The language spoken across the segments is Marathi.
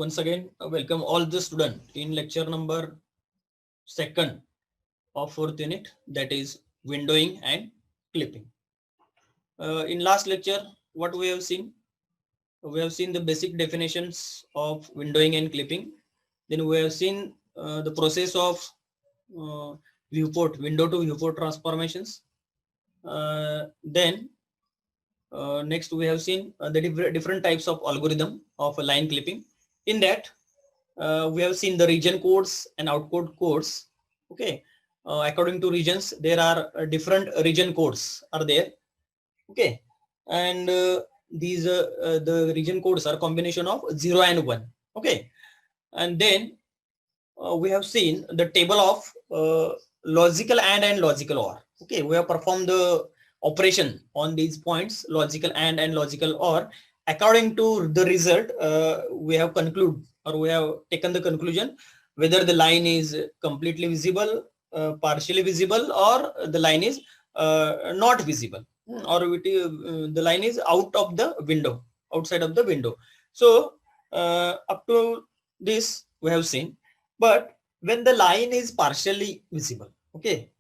Once again, welcome all the student in lecture number 2nd of 4th unit, that is windowing and clipping. In last lecture, what we have seen? We have seen the basic definitions of windowing and clipping. Then we have seen the process of window to viewport transformations. Then next we have seen the different types of algorithm of line clipping. In that, we have seen the region codes and outcode codes. Okay, according to regions, there are different region codes are there. Okay, and these the region codes are combination of 0 and 1. Okay, and then we have seen the table of logical and logical OR. Okay, we have performed the operation on these points, logical and logical OR. According to the result, we have concluded, or we have taken the conclusion whether the line is completely visible, partially visible, or the line is not visible, or the line is out of the window, outside of the window. So up to this we have seen. But when the line is partially visible, okay,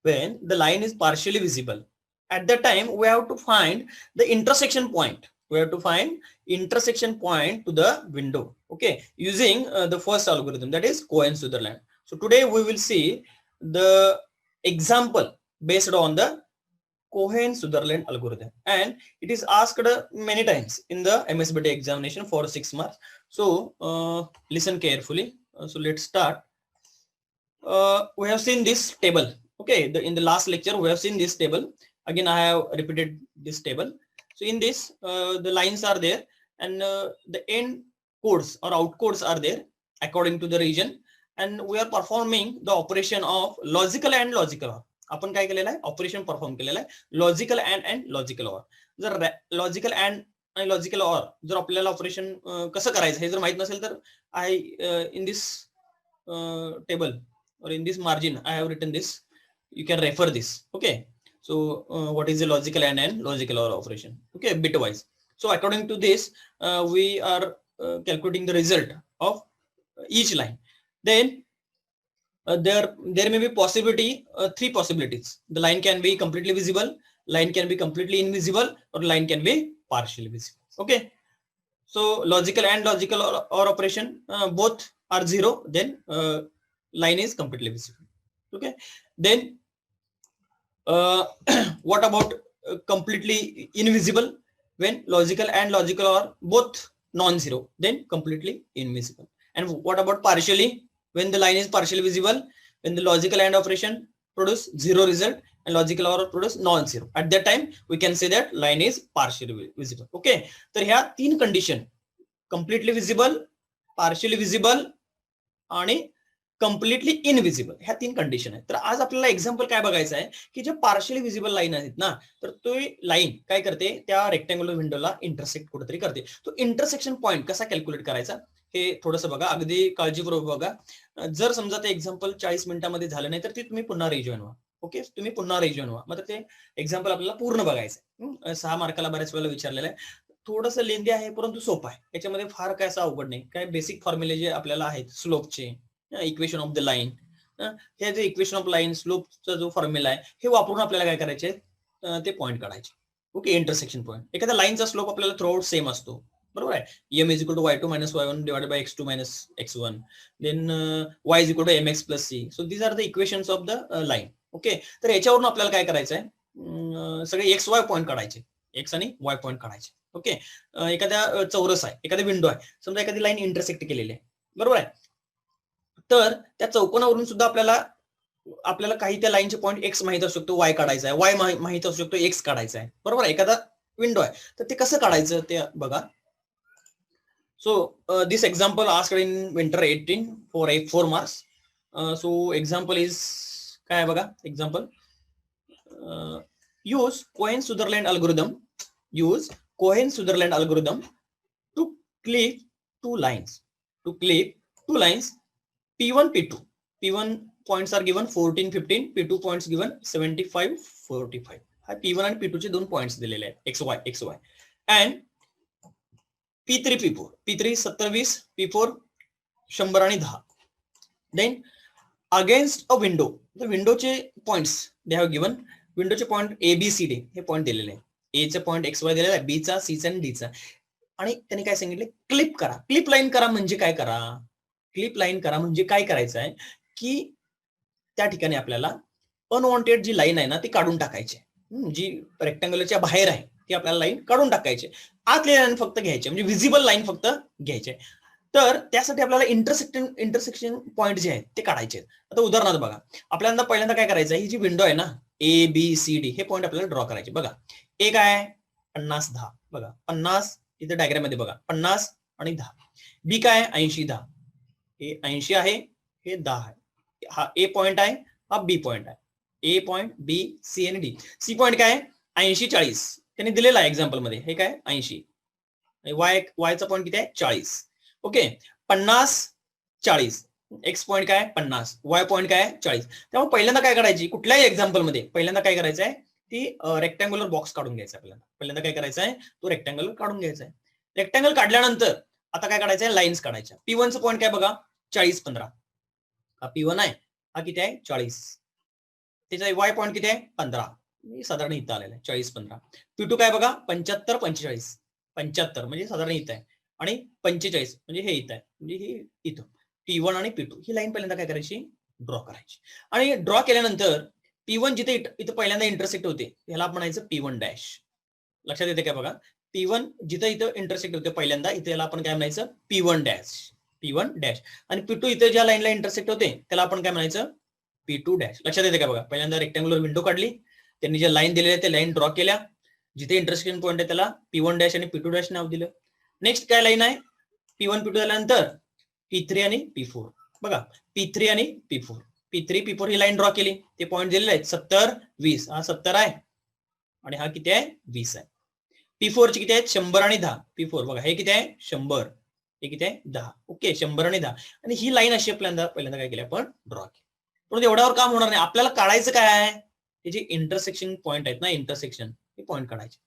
when the line is partially visible, at that time we have to find the intersection point. We have to find intersection point to the window, okay, using the first algorithm, that is Cohen-Sutherland. So today we will see the example based on the Cohen-Sutherland algorithm, and it is asked many times in the MSBT examination for 6 marks. So listen carefully. So let's start. We have seen this table. Okay, in the last lecture we have seen this table. Again, I have repeated this table. So in this, the lines are there, and the end codes or out codes are there according to the region, and we are performing the operation of logical and logical OR. आपण काय केलेलं आहे, ऑपरेशन परफॉर्म केलेलं आहे लॉजिकल अँड लॉजिकल ऑर. जर लॉजिकल अँड आणि लॉजिकल ऑर जर आपल्याला ऑपरेशन कसं करायचं हे जर माहित नसेल तर I in this table or in this margin I have written this. You can refer this. Okay, so what is the logical and logical OR operation? Okay, bitwise. So according to this, we are calculating the result of each line. Then there may be possibility, 3 possibilities. The line can be completely visible, line can be completely invisible, or line can be partially visible. Okay, so logical and logical OR operation both are 0, then line is completely visible. Okay, then what about completely invisible? When logical and logical are both non-zero, then completely invisible. And what about partially? When the line is partially visible, when the logical AND operation produce 0 result and logical OR produce non-zero, at that time we can say that line is partially visible. Okay, तर ह्या 3 condition, completely visible, partially visible आणि कम्प्लिटली इनविजिबल, ह्या 3 कंडिशन आहेत. तर आज आपल्याला एक्झाम्पल काय बघायचं आहे की जे पार्शियली विजिबल लाईन आहेत ना, तर तो लाईन काय करते, त्या रेक्टँग्युलर विंडोला इंटरसेक्ट कुठेतरी करते. तो इंटरसेक्शन पॉइंट कसा कॅल्क्युलेट करायचा हे थोडंसं बघा, अगदी काळजीपूर्वक बघा. जर समजा ते एक्झाम्पल 40 मिनिटांमध्ये झालं नाही तर ते तुम्ही पुन्हा रिजॉइन व्हा. ओके, तुम्ही पुन्हा रिजॉइन व्हा. मग ते एक्झाम्पल आपल्याला पूर्ण बघायचं. 6 मार्काला बऱ्याच वेळेला विचारलेलं आहे. थोडंसं लेंदी आहे परंतु सोपं आहे. याच्यामध्ये फार काय असं अवघड नाही. काय बेसिक फॉर्म्युले जे आपल्याला आहेत, स्लोपचे, इक्वेशन ऑफ द लाईन, हे जे इक्वेशन ऑफ लाईन, स्लोपचा जो फॉर्म्युला आहे हे वापरून आपल्याला काय करायचे, ते पॉईंट काढायचे. Okay, intersection point. एखाद्या लाईनचा स्लोप आपल्याला थ्रूआउट सेम असतो, बरोबर आहे. m is equal to y2 minus y1 divided by x2 minus x1, then y is equal to mx plus c. So these are the equations of the line. Okay, तर याच्यावरून आपल्याला काय करायचं आहे, सगळे एक्स वाय पॉईंट काढायचे, एक्स आणि वाय पॉईंट काढायचे. ओके, एखाद्या चौरस आहे, एखादी विंडो आहे, समजा एखादी लाईन इंटरसेक्ट केलेली आहे, बरोबर आहे. तर त्या चौकोनावरून सुद्धा आपल्याला काही त्या लाईनचे पॉईंट एक्स माहित असू शकतो, वाय काढायचा आहे, वाय माहित असू शकतो, एक्स काढायचा आहे, बरोबर आहे. एखादा विंडो आहे तर ते कसं काढायचं ते बघा. So this example asked in winter 18 for 4 marks. So example is काय बघा, example use Cohen-Sutherland algorithm. Use Cohen-Sutherland algorithm to clip 2 lines. To clip 2 lines, P1, P2. P1 points are given 14, 15. P2 points given 75, 45. हा P1 आणि P2 चे 2 पॉइंट्स दिलेले आहेत, XY. And P3 P4, P3 70 20, P4 100 आणि 10. देन अगेन्स्ट अ विंडो, विंडोचे पॉइंट्स दे हॅव गिवन. विंडोचे पॉइंट ABCD हे पॉइंट दिलेले आहे. A चा पॉइंट XY दिलेला आहे, B चा, C चा आणि D चा. आणि त्यांनी काय सांगितले, क्लिप करा. क्लिप लाईन करा म्हणजे काय करा, क्लिप लाईन करा म्हणजे काय करायचं आहे की त्या ठिकाणी आपल्याला अनवॉन्टेड जी लाईन आहे ना ती काढून टाकायची. जी रेक्टँगलच्या बाहेर आहे ती आपल्याला लाईन काढून टाकायची. आतली लाईन फक्त घ्यायची, म्हणजे व्हिजिबल लाईन फक्त घ्यायची. तर त्यासाठी आपल्याला इंटरसेक्शन पॉइंट जे आहेत ते काढायचे आहेत. आता उदाहरणार्थ बघा, आपल्याला पहिल्यांदा काय करायचं आहे, ही जी विंडो आहे ना ABCD हे पॉइंट आपल्याला ड्रॉ करायचे. बघा ए काय 50 10, बघा 50 इथे डायग्राम मध्ये बघा 50 आणि 10. बी काय 80 10, हे 80 आहे, हे 10 आहे. हा ए पॉइंट आहे, हा बी पॉइंट आहे. ए पॉइंट, बी, सी आणि डी. सी पॉइंट काय 80 40 त्यांनी दिलेला आहे एक्झाम्पल मध्ये, हे काय 80. वायचा पॉइंट किती आहे 40. ओके, 50 40, एक्स पॉइंट काय 50, वाय पॉइंट काय 40. त्यामुळे पहिल्यांदा काय करायची, कुठल्याही एक्झाम्पल मध्ये पहिल्यांदा काय करायचं आहे, ती रेक्टँग्युलर बॉक्स काढून घ्यायचा. पहिल्यांदा काय करायचं आहे, तो रेक्टँगल काढून घ्यायचा आहे. रेक्टँगल काढल्यानंतर आता काय काढायचं आहे, लाईन्स काढायच्या. P1 चं पॉइंट काय बघा 40 15, हा P1 आहे, हा किती आहे 40. त्याचा वाय पॉइंट किती आहे 15, साधारण इथं आलेला आहे 40 15. P2 काय बघा 75 45, 75 म्हणजे साधारण इथं आहे, आणि 45 म्हणजे हे इथं आहे, म्हणजे हे इथं. P1 आणि P2 ही लाईन पहिल्यांदा काय करायची, ड्रॉ करायची. आणि ड्रॉ केल्यानंतर P1 जिथे इथं पहिल्यांदा इंटरसेक्ट होते त्याला आपण म्हणायचं P1 डॅश. लक्षात येते काय बघा, P1 जिथे इथं इंटरसेक्ट होते पहिल्यांदा इथे याला आपण काय म्हणायचं P1 डॅश, P1 डॅश. आणि P2 इथे ज्या लाईनला इंटरसेक्ट होते त्याला आपण काय म्हणायचं P2 डॅश. लक्षात येते का बघा, पहिल्यांदा रेक्टँग्युलर विंडो काढली, त्यांनी ज्या लाईन दिलेल्या त्या लाईन ड्रॉ केल्या, जिथे इंटरसेक्शन पॉइंट आहे त्याला P1 डॅश आणि P2 डॅश नाव दिलं. नेक्स्ट काय लाईन आहे, P1 P2 झाल्यानंतर P3 आणि P4. बघा P3 आणि P4, P3 P4 ही लाईन ड्रॉ केली, ते पॉइंट दिलेले आहेत 70 20, हा 70 आहे आणि हा किती आहे 20 आहे. P4 चे किती आहेत 100 आणि 10. P4 बघा हे किती आहे 100, हे किती आहे 10. ओके 100 आणि 10. आणि ही लाईन अशी पहिल्यांदा काय केली आपण ड्रॉ केली. पण एवढ्यावर काम होणार नाही, आपल्याला काढायचं काय आहे, हे जे इंटरसेक्शन पॉइंट आहेत ना, इंटरसेक्शन हे पॉइंट काढायचे.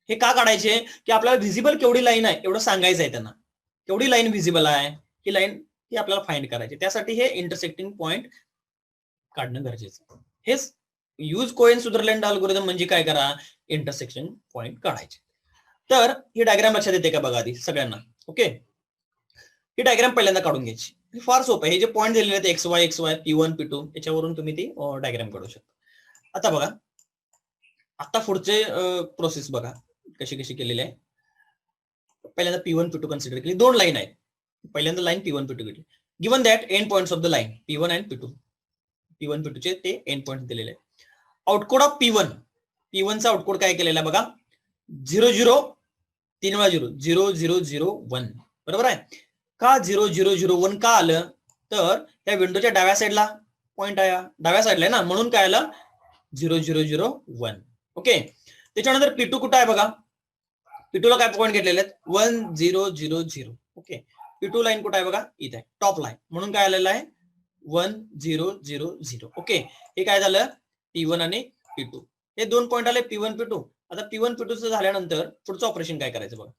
हे का काढायचे की आपल्याला व्हिजिबल केवढी लाईन आहे एवढं सांगायचं आहे त्यांना, केवढी लाईन व्हिजिबल आहे ही लाईन ही आपल्याला फाइंड करायची. त्यासाठी हे इंटरसेक्टिंग पॉइंट काढणं गरजेचं. हेच यूज कोएन सुदरलँड अल्गोरिदम म्हणजे काय करा, इंटरसेक्शन पॉइंट काढायचे. तर ही डायग्राम लक्षात येते का बघा आधी सगळ्यांना. ओके, ही डायग्राम पहिल्यांदा काढून घ्यायची, फार सोपं आहे. हे जे पॉइंट दिलेले आहेत XY XY P1 P2 याच्यावरून तुम्ही ती डायग्राम काढू शकता. आता बघा, आता पुढचे प्रोसेस बघा कशी कशी केलेली आहे. पहिल्यांदा P1 P2 कन्सिडर केली, दोन लाईन आहेत. पहिल्यांदा लाईन P1 P2 घेतली. Given that end points of the line P1 and P2. P1 P2 चे ते एंड पॉइंट दिलेले आहे. आउटकोड ऑफ P1 चा आउटकोड काय केलेला आहे बघा 0 0 3 वेळा 0 0 0 0 1. बरोबर आहे का 0 0 0 1 का आलं, तर त्या विंडोच्या डाव्या साईडला पॉइंट आहे, डाव्या साईडला आहे ना, म्हणून काय आलं 0 0 0 1. ओके, त्याच्यानंतर P2 कुठं आहे बघा, P2 ला काय पॉइंट घेतलेले आहेत 1 0 0 0. ओके, P2 लाईन कुठं आहे बघा इथे आहे टॉप लाईन, म्हणून काय आलेलं आहे 1 0 0 0. ओके, हे काय झालं P1 आणि P2 हे दोन पॉइंट आले P1 P2. आता P1 P2 झाल्यानंतर पुढचं ऑपरेशन काय करायचं बघा.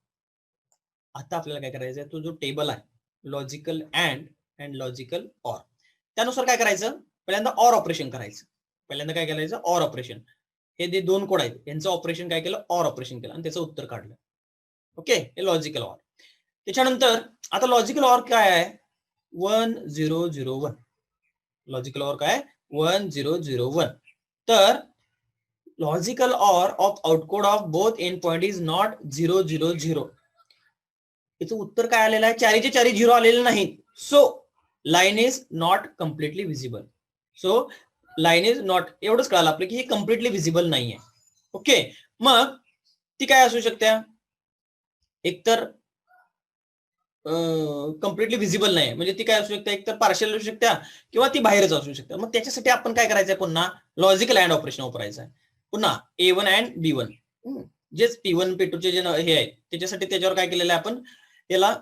आता आपल्याला काय करायचं, तो जो टेबल आहे लॉजिकल अँड लॉजिकल ऑर, त्यानुसार काय करायचं, पहिल्यांदा ऑर ऑपरेशन करायचं. पहिल्यांदा काय करायचं ऑर ऑपरेशन, हे जे दोन कोड आहेत यांचं ऑपरेशन काय केलं ऑर ऑपरेशन केलं आणि त्याचं उत्तर काढलं. ओके, हे लॉजिकल ऑर. त्याच्यानंतर आता लॉजिकल ऑर काय आहे 1 0 0 1. लॉजिकल ऑर काय 1 0 0 1. तर logical or of outcode of both end point is not 0 0 0. याचं उत्तर काय आलेलं आहे, चारीचे चारी 0 आलेले नाही. So line is not completely visible. So line is not, एवढंच कळालं आपलं की हे कम्प्लिटली व्हिजिबल नाहीये. ओके, मग ती काय असू शकते, एकतर कम्प्लिटली व्हिजिबल नाही म्हणजे ती काय असू शकते, एकतर पार्शियल असू शकते किंवा ती बाहेरच असू शकते. मग त्याच्यासाठी आपण काय करायचंय, पुन्हा लॉजिकल अँड ऑपरेशन वापरायचं आहे. पुन्हा A1 and B1 जेच P1 P2 चे जे हे आहे त्याच्यासाठी त्याच्यावर काय केलेलं आहे आपण, त्याला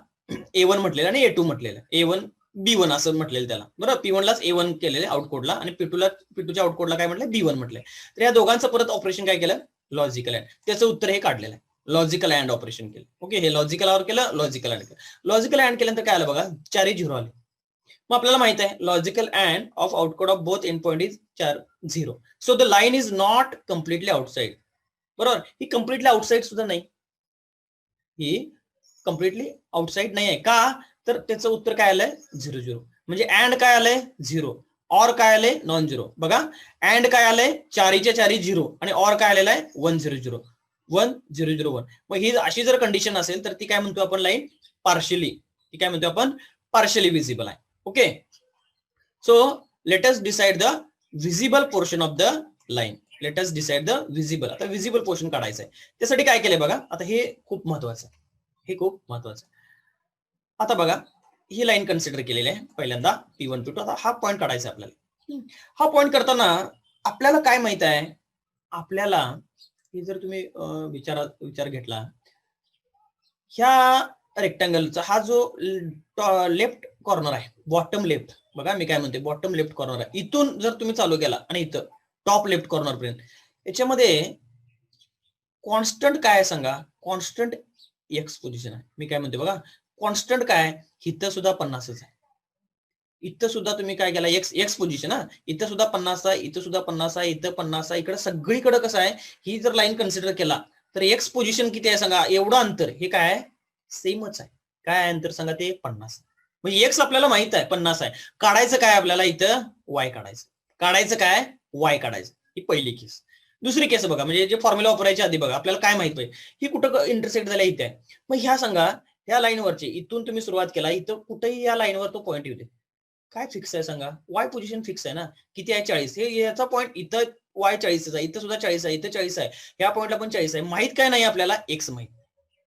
A1 म्हटलेलं आणि A2 म्हटलेलं, A1 B1 असं म्हटलेलं त्याला. बरं, P1 लाच A1 केलेले आउटकोडला आणि P2च्या आउटकोडला काय म्हटलं B1 म्हटलंय. तर या दोघांचं परत ऑपरेशन काय केलं लॉजिकल अँड, त्याचं उत्तर हे काढलेलं आहे लॉजिकल अँड ऑपरेशन केलं. ओके, हे लॉजिकल ऑर केलं, लॉजिकल अँड केलं. लॉजिकल अँड केल्यानंतर काय आलं बघा, 4 झिरो आले. मग आपल्याला माहित आहे logical and of output of both end point is 4 0. So the line is not completely outside. बरोबर, ही कम्प्लिटली आउटसाइड सुद्धा नाही, ही कम्प्लिटली आउटसाइड नाही आहे. का तर त्याचं उत्तर काय आलंय 0 0. म्हणजे अँड काय आलंय 0, ऑर काय आलंय नॉन झिरो. बघा अँड काय आलंय 4च्या 4 0 आणि ऑर काय आलेला आहे 1 0 0 1 0 0 1. मग ही अशी जर कंडिशन असेल तर ती काय म्हणतो आपण लाईन पार्शियली, ती काय म्हणतो आपण पार्शियली विजिबल आहे. Okay, so let us decide the visible portion of the line. Let us decide the visible. आता विजिबल पोर्शन काढायचं आहे, त्यासाठी काय केलंय बघा. आता हे खूप महत्वाचं आहे, हे खूप महत्वाचं आहे. आता बघा ही लाईन कन्सिडर केलेली आहे पहिल्यांदा P1 P2. आता हा पॉईंट काढायचा आपल्याला. हा पॉईंट करताना आपल्याला काय माहित आहे, आपल्याला हे जर तुम्ही विचार घेतला, ह्या रेक्टँगलचा हा जो लेफ्ट कॉर्नर आहे, बॉटम लेफ्ट, बघा मी काय म्हणते बॉटम लेफ्ट कॉर्नर आहे, इथून जर तुम्ही चालू केला आणि इथं टॉप लेफ्ट कॉर्नर पर्यंत, याच्यामध्ये कॉन्स्टंट काय आहे सांगा. कॉन्स्टंट एक्स पोझिशन आहे. मी काय म्हणते बघा, कॉन्स्टंट काय, इथं सुद्धा 50च आहे, इथं सुद्धा तुम्ही काय केला एक्स पोझिशन. हा, इथं सुद्धा 50 आहे, इथं सुद्धा 50 आहे, इथं 50 आहे, इकडे सगळीकडे कसं आहे, ही जर लाईन कन्सिडर केला तर एक्स पोझिशन किती आहे सांगा. एवढं अंतर हे काय आहे, सेमच आहे. काय अंतर सांगा, ते 50. म्हणजे एक्स आपल्याला माहित आहे 50 आहे. काढायचं काय आपल्याला, इथं वाय काढायचं. काढायचं काय, वाय काढायचं. ही पहिली केस. दुसरी केस बघा, म्हणजे जे फॉर्म्युला वापरायच्या आधी बघा आपल्याला काय माहित पाहिजे, ही कुठं इंटरसेक्ट झाल्या इथे आहे. मग ह्या सांगा, ह्या लाईनवरची इथून तुम्ही सुरुवात केला, इथं कुठेही या लाईनवर तो पॉईंट येऊ दे, काय फिक्स आहे सांगा, वाय पोझिशन फिक्स आहे ना. किती आहे 40. हे याचा पॉईंट इथं वाय 40 आहे, इथं सुद्धा 40 आहे, इथं 40 आहे, ह्या पॉईंटला पण 40 आहे. माहित काय नाही आपल्याला, एक्स माहित.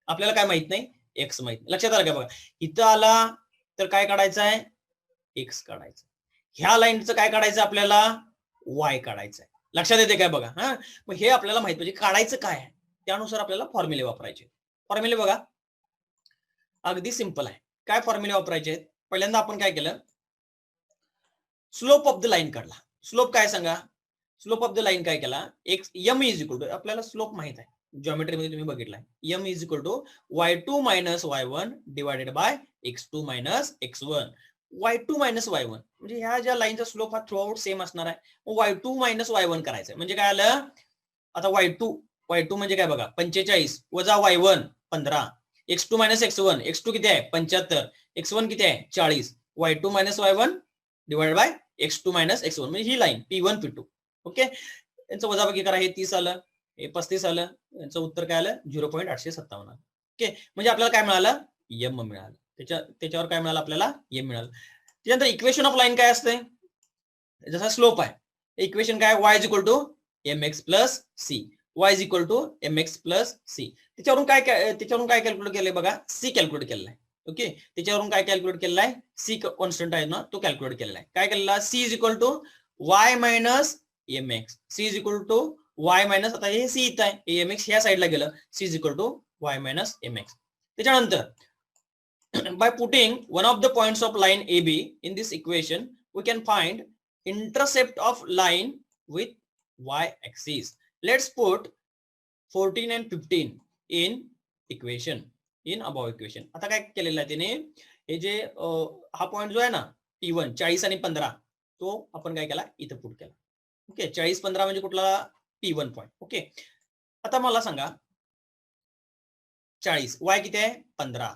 आपल्याला काय माहित नाही, एक्स माहित. लक्षात आलं का बघा, इथं आला तर काय काढायचं आहे, एक्स काढायचं. ह्या लाईनचं काय काढायचं आपल्याला, वाय काढायचं आहे. लक्षात येते काय बघा. हा, मग हे आपल्याला माहित पाहिजे काढायचं काय आहे, त्यानुसार आपल्याला फॉर्म्युले वापरायचे. फॉर्म्युले बघा अगदी सिंपल आहे. काय फॉर्म्युले वापरायचे, पहिल्यांदा आपण काय केलं, स्लोप ऑफ द लाईन काढला. स्लोप काय सांगा, स्लोप ऑफ द लाईन काय केला, x m is equal to, आपल्याला स्लोप माहित आहे, जॉमेट्री मध्ये तुम्ही बघितलाय, m is equal to y2 minus y1 divided by x2 minus x1. y2 minus y1 म्हणजे ह्या ज्या लाईनचा स्लोप हा थ्रू आउट सेम असणार आहे. y2 मायनस y1 करायचं म्हणजे काय आलं, आता y2 म्हणजे काय बघा 45 वजा y1 15, x2 minus x1, x2 किती आहे 75, x1 किती आहे 40, y2 minus y1 divide by x2 minus x1 म्हणजे ही लाईन P1 P2. ओके, यांचं वजाबाकी करा, हे 30 आलं, हे 35 आलं, यांचं उत्तर काय आलं 0.857 आलं. ओके, म्हणजे आपल्याला काय मिळालं, एम मिळालं. त्याच्यावर काय मिळालं आपल्याला, एम मिळालं. त्यानंतर इक्वेशन ऑफ लाईन काय असते, जसा स्लोप आहे, इक्वेशन काय, y is equal to mx plus c, y is equal to mx plus c. त्याच्यावरून काय कॅल्क्युलेट केलंय बघा, सी कॅल्क्युलेट केलेलं आहे. ओके, त्याच्यावरून काय कॅल्क्युलेट केलेलं आहे, सी कॉन्स्टंट आहे ना, तो कॅल्क्युलेट केलेला आहे. काय केलेला, c is equal to y minus mx, c is equal to y minus, आता हे सी इथं आहे, mx ह्या साईडला गेलं, c is equal to y minus mx. त्याच्यानंतर by putting one of the points of line AB in this equation we can find intercept of line with y-axis. Let's put 14 and 15 in equation, in above equation. आता काय केलेलं आहे त्याने, हे जे हा पॉइंट जो आहे ना P1 40 आणि 15, तो आपण काय केला इथं पुट केला. ओके, 40 15 म्हणजे कुठला P1 पॉइंट. ओके, आता मला सांगा 40, y किती आहे 15,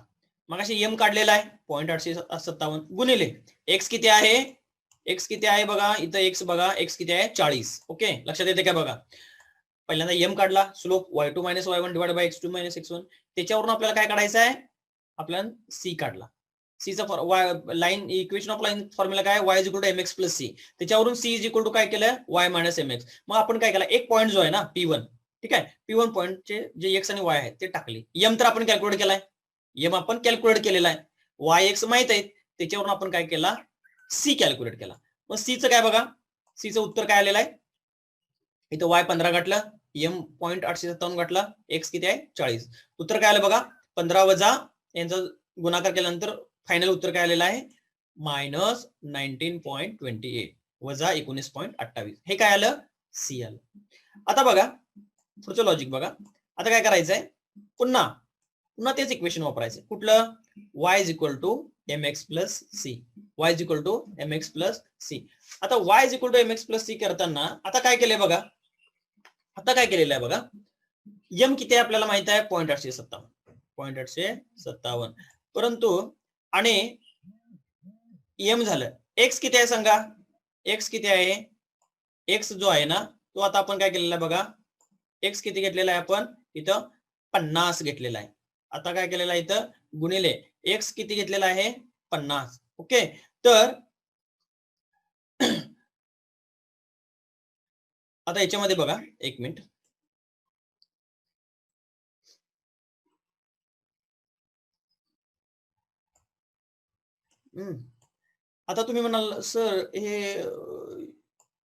मग अशी एम काढलेला आहे 0.857 गुणिले एक्स किती आहे, एक्स किती आहे बघा इथं, एक्स बघा एक्स किती आहे 40. ओके, लक्षात येते काय बघा, पहिल्यांदा एम काढला, slope y2 minus y1 divide by x2 minus x1. त्याच्यावरून आपल्याला काय काढायचं आहे, आपल्याला सी काढला. सीचा line equation of line formula काय, y is equal to mx plus c. त्याच्यावरून सी इज इक्वल टू काय केलं, y मायनस mx. मग आपण काय केलं, एक पॉईंट जो आहे ना P1, ठीक आहे, P1 पॉईंटचे जे एक्स आणि वाय आहेत ते टाकले. एम तर आपण कॅल्क्युलेट केलाय, एम आपण कॅल्क्युलेट केलेला आहे, वाय एक्स माहित आहे, त्याच्यावरून आपण काय केला, सी कॅल्क्युलेट केला. मग सीचं काय बघा, सीचं उत्तर काय आलेलं आहे, इथं वाय 15 घातलं, एम 0.857 घातला, एक्स किती आहे 40. उत्तर काय आलं बघा, 15 वजा यांचा गुणाकार केल्यानंतर फायनल उत्तर काय आलेलं आहे, मायनस 19.28 वजा 19.28. हे काय आलं, सी आलं. आता बघा पुढचं लॉजिक बघा, आता काय करायचंय, पुन्हा तेच इक्वेशन वापरायचं. कुठलं? y is equal to mx plus c. y is equal to mx plus c. आता y is equal to mx plus c करताना आता काय केलंय बघा, आता काय केलेलं आहे बघा, m किती आहे आपल्याला माहित आहे, 0.857. परंतु आणि m झालं, x किती आहे सांगा, x किती आहे, x जो आहे ना तो आता आपण काय केलेला आहे बघा, x किती घेतलेला आहे आपण इथं 50 घेतलेला आहे. आता काय केलेलं आहे इथं गुणिले x किती घेतलेला आहे 50. ओके, तर आता याच्यामध्ये बघा एक मिनिट, आता तुम्ही म्हणाल सर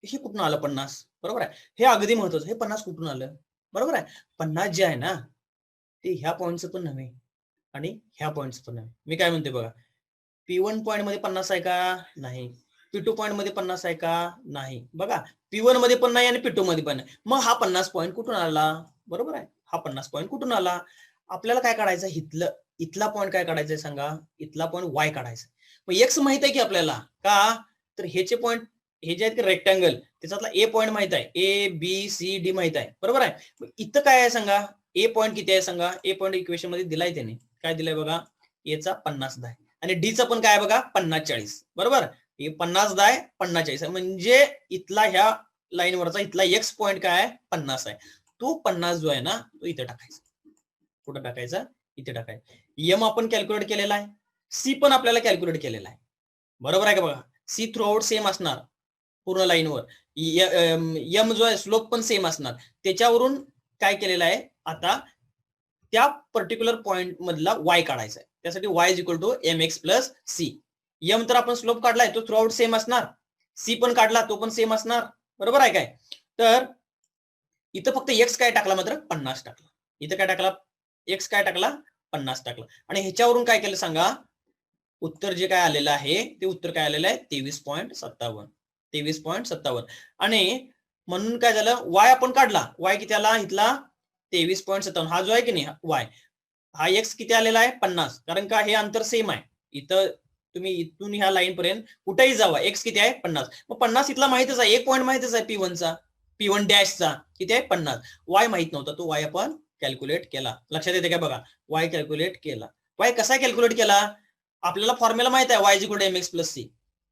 हे कुठून आलं 50, बरोबर आहे, हे अगदी महत्वाचं, हे 50 कुठून आलं, बरोबर आहे. 50 जे आहे ना ते ह्या पॉईंटचं पण नव्हे आणि ह्या पॉईंटचं पण नव्हे. मी काय म्हणते बघा, P1 पॉईंट मध्ये 50 आहे का, नाही. P2 पॉईंट मध्ये 50 आहे का, नाही. बघा P1 मध्ये पण नाही आणि P2 मध्ये पण नाही. मग हा 50 पॉईंट कुठून आला, बरोबर आहे, हा 50 पॉईंट कुठून आला. आपल्याला काय काढायचं, इथला पॉईंट काय काढायचंय सांगा, इथला पॉईंट y काढायचा. मग x माहित आहे की आपल्याला, का तर ह्याचे पॉईंट हे जे आहेत रेक्टँगल त्याच्यातला ए पॉईंट माहित आहे, ए बी सी डी माहित आहे, बरोबर आहे. मग इथं काय आहे सांगा, ए पॉईंट किती आहे सांगा, ए पॉईंट इक्वेशन मध्ये दिलाय त्याने, काय दिलाय बघा, एचा 50 10 आणि डी चा पण काय बघा 50 40, बरोबर. हे 50 10 50 40 म्हणजे इथला ह्या लाईन वरचा इथला एक्स पॉईंट काय आहे 50 आहे. तो 50 जो आहे ना तो इथे टाकायचा. कुठं टाकायचा, इथे टाकायचा. एम आपण कॅल्क्युलेट केलेला आहे, सी पण आपल्याला कॅल्क्युलेट केलेला आहे, बरोबर आहे का. बघा सी थ्रू आउट सेम असणार पूर्ण लाईनवर, एम जो आहे स्लोप पण सेम असणार. त्याच्यावरून काय केलेलं आहे, आता त्या पर्टिक्युलर पॉइंट मधला वाय काढायचा आहे. त्यासाठी y is equal to mx plus c. M तर आपण स्लोप काढलाय तो थ्रू आउट सेम असणार, सी पण काढला तो पण सेम असणार, बरोबर आहे काय. तर इथं फक्त x काय टाकला, मात्र 50 टाकला. इथं काय टाकला, x काय टाकला 50 टाकला. आणि ह्याच्यावरून काय केलं सांगा, उत्तर जे काय आलेलं आहे ते उत्तर काय आलेलं आहे 23.57. 23.57. आणि म्हणून काय झालं, y आपण काढला, y किती आला इथला 23.57. हा जो आहे की नाही y, हा x किती आलेला आहे 50, कारण का हे अंतर सेम आहे. इथं तुम्ही इथून ह्या लाईन पर्यंत कुठेही जावा, x किती आहे 50. मग 50 इथला माहितच आहे, एक पॉईंट माहितच आहे P1 चा, P1 डॅशचा किती आहे 50. y माहित नव्हता, तो y आपण कॅल्क्युलेट केला. लक्षात येते का बघा, y कॅल्क्युलेट केला. y कसा कॅल्क्युलेट केला, आपल्याला फॉर्म्युला माहित आहे y is equal to mx plus c.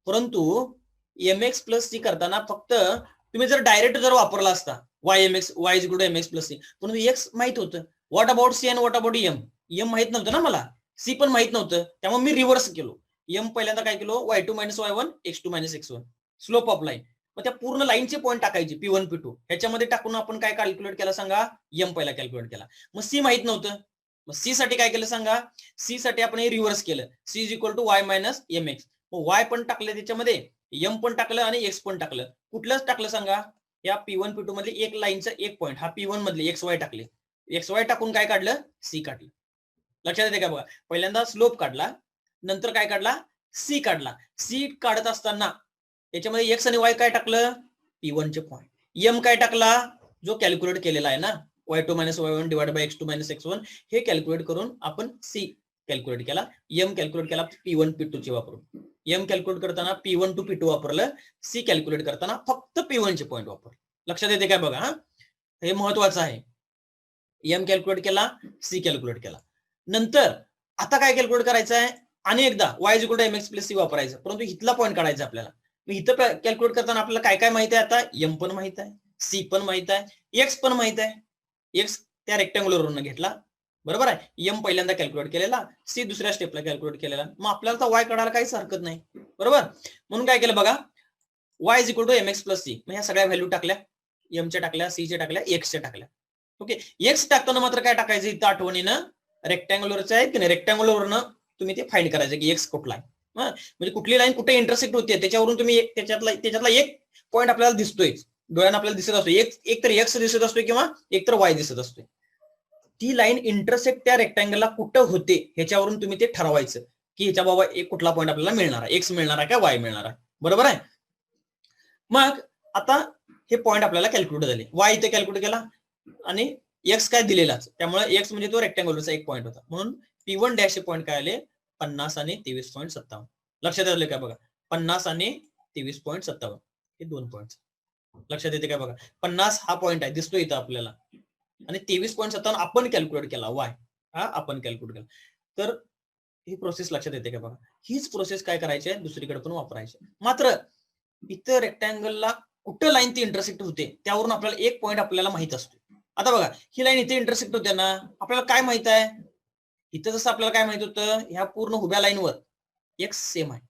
परंतु mx प्लस सी करताना फक्त तुम्ही जर डायरेक्ट जर वापरला असता y is equal to mx plus c, परंतु x माहित होतं. What about c and what about m माहित नव्हतं ना मला, सी पण माहित नव्हतं. त्यामुळे मी रिव्हर्स केलो, एम पहिल्यांदा काय केलो y2 minus y1 x2 minus x1 slope of line. मग त्या पूर्ण लाईनचे पॉईंट टाकायचे P1 P2, ह्याच्यामध्ये टाकून आपण काय कॅल्क्युलेट केला सांगा, एम पहिला कॅल्क्युलेट केला. मग सी माहित नव्हतं, मग सी साठी काय केलं सांगा, सी साठी आपण हे रिव्हर्स केलं, c is equal to y minus mx. मग y पण टाकलं त्याच्यामध्ये, एम पण टाकलं आणि x पण टाकलं. कुठलंच टाकलं सांगा, या P1 P2 मधले एक लाईनचा एक पॉईंट, हा P1 मधले XY टाकले, XY टाकून काय काढलं, सी काढलं. लक्षात येते का बघा, पहिल्यांदा स्लोप काढला, नंतर काय काढला, सी काढला. सी काढत असताना याच्यामध्ये x आणि y काय टाकलं, P1 चे पॉईंट. एम काय टाकला, जो कॅल्क्युलेट केलेला आहे ना y2 minus y1 divide by x2 minus x1, हे कॅल्क्युलेट करून आपण सी कॅल्क्युलेट केला, एम कॅल्क्युलेट केला P1 P2 चे वापरून. एम कॅल्क्युलेट करताना P1 टू P2 वापरलं, सी कॅल्क्युलेट करताना फक्त P1 चे पॉईंट वापरले. लक्षात येते काय बघा, हे महत्वाचं आहे. एम कॅल्क्युलेट केला, सी कॅल्क्युलेट केला. नंतर आता काय कॅल्क्युलेट करायचं आहे, आणि एकदा y is equal to mx plus c वापरायचं, परंतु इथला पॉईंट काढायचा आपल्याला. इथं कॅल्क्युलेट करताना आपल्याला काय काय माहिती आहे, आता एम पण माहित आहे, सी पण माहित आहे, एक्स पण माहित आहे. एक्स त्या रेक्टँग्युलरवरून घेतला, बरोबर आहे. एम पहिल्यांदा कॅल्क्युलेट केलेला, सी दुसऱ्या स्टेपला कॅल्क्युलेट केलेला. मग आपल्याला तर y काढायला काहीच हरकत नाही, बरोबर. म्हणून काय केलं बघा, y is equal to mx plus c. मग ह्या सगळ्या व्हॅल्यू टाकल्या, एमच्या टाकल्या, सीच्या टाकल्या, एक्सच्या टाकल्या. ओके, एक्स टाकताना मात्र काय टाकायचं, इथं आठवणीनं रेक्टँग्युलरचं आहे की नाही, रेक्टँग्युलरवरनं तुम्ही ते फाइंड करायचं की एक्स कुठला आहे. म्हणजे कुठली लाईन कुठे इंटरसेक्ट होते त्याच्यावरून तुम्ही त्याच्यातला एक पॉईंट आपल्याला दिसतोय, डोळ्यानं आपल्याला दिसत असतो, एक तर एक्स दिसत असतोय किंवा एक तर वाय दिसत असतोय. ती लाईन इंटरसेक्ट त्या रेक्टँगलला कुठं होते ह्याच्यावरून तुम्ही ते ठरवायचं की ह्याच्या बाबा एक कुठला पॉईंट आपल्याला मिळणार आहे, एक्स मिळणार आहे का वाय मिळणार आहे, बरोबर आहे. मग आता हे पॉईंट आपल्याला कॅल्क्युलेट झाले, वाय इथे कॅल्क्युलेट केला आणि एक्स काय दिलेलाच, त्यामुळे एक्स म्हणजे तो रेक्टँगुलरचा एक पॉईंट होता, म्हणून P1 डॅश पॉईंट काय आले 50 आणि 23.57. लक्षात आले काय बघा, 50 आणि 23.57 हे 2 पॉईंट लक्षात येते काय बघा. 50 हा पॉईंट आहे दिसतो इथं आपल्याला, आणि 23.57 आपण कॅल्क्युलेट केला, वाय हा आपण कॅल्क्युलेट केला. तर ही प्रोसेस लक्षात येते का बघा. हीच प्रोसेस काय करायची आहे दुसरीकडे पण वापरायची. मात्र इथं रेक्टँगलला कुठं लाईन ती इंटरसेक्ट होते त्यावरून आपल्याला एक पॉईंट आपल्याला माहित असतो. आता बघा ही लाईन इथे इंटरसेक्ट होते ना, आपल्याला काय माहित आहे, इथं जसं आपल्याला काय माहित होतं, ह्या पूर्ण उभ्या लाईनवर एक्स सेम आहे,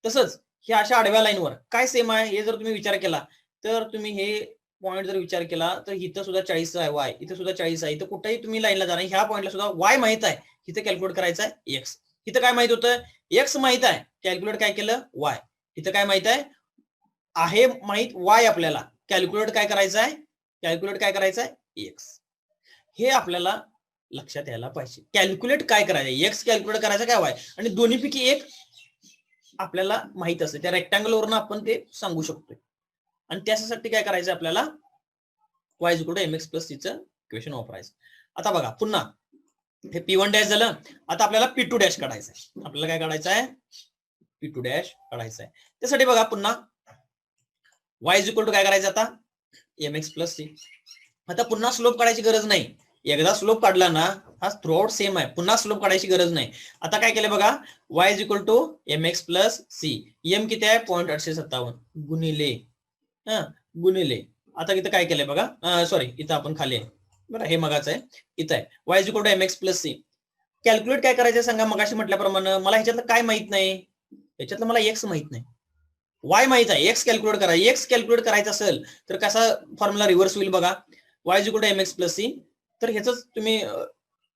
तसंच ह्या अशा आडव्या लाईनवर काय सेम आहे हे जर तुम्ही विचार केला, तर तुम्ही हे पॉईंट जर विचार केला तर इथं सुद्धा 40 आहे वाय, इथं सुद्धा 40 आहे, इथं कुठेही तुम्ही लाईनला जाणार ह्या पॉईंटला सुद्धा वाय माहित आहे, इथं कॅल्क्युलेट करायचं आहे एक्स. इथं काय माहित होतं, एक्स माहित आहे, कॅल्क्युलेट काय केलं वाय. इथं काय माहित आहे माहित वाय, आपल्याला कॅल्क्युलेट काय करायचं आहे, कॅल्क्युलेट काय करायचं आहे एक्स. हे आपल्याला लक्षात यायला पाहिजे. कॅल्क्युलेट काय करायचं, एक्स कॅल्क्युलेट करायचं काय वाय, आणि दोन्हीपैकी एक आपल्याला माहित असते, त्या रेक्टँगल वरून आपण ते सांगू शकतो. आणि त्यासाठी काय करायचं आपल्याला, y equal to mx plus c चं इक्वेशन वापरायचं. आता बघा पुन्हा हे P1 डॅश झालं, आता आपल्याला P2 डॅश काढायचं आहे. आपल्याला काय काढायचं आहे, P2 डॅश काढायचं आहे. त्यासाठी बघा पुन्हा y इक्वल टू काय करायचं आता mx प्लस c. आता पुन्हा स्लोप काढायची गरज नाही, एकदा स्लोप काढला ना हा थ्रूआउट सेम आहे, पुन्हा स्लोप काढायची गरज नाही. आता काय केलं बघा, y equal to mx plus c, m किती आहे 0.857 गुणिले गुणिले, आता इथं काय केलंय बघा, सॉरी इथं आपण खाली आहे बरं, हे मगाच आहे, इथं आहे y equal to mx plus c. Calculate काय करायचं सांगा, मगाशी म्हटल्याप्रमाणे मला ह्याच्यातलं काय माहित नाही, ह्याच्यातलं मला x माहित नाही, y माहित आहे, x कॅल्क्युलेट करायचं. x कॅल्क्युलेट करायचं असेल तर कसा फॉर्म्युला रिव्हर्स होईल बघा, y equal to mx plus c. तर ह्याच तुम्ही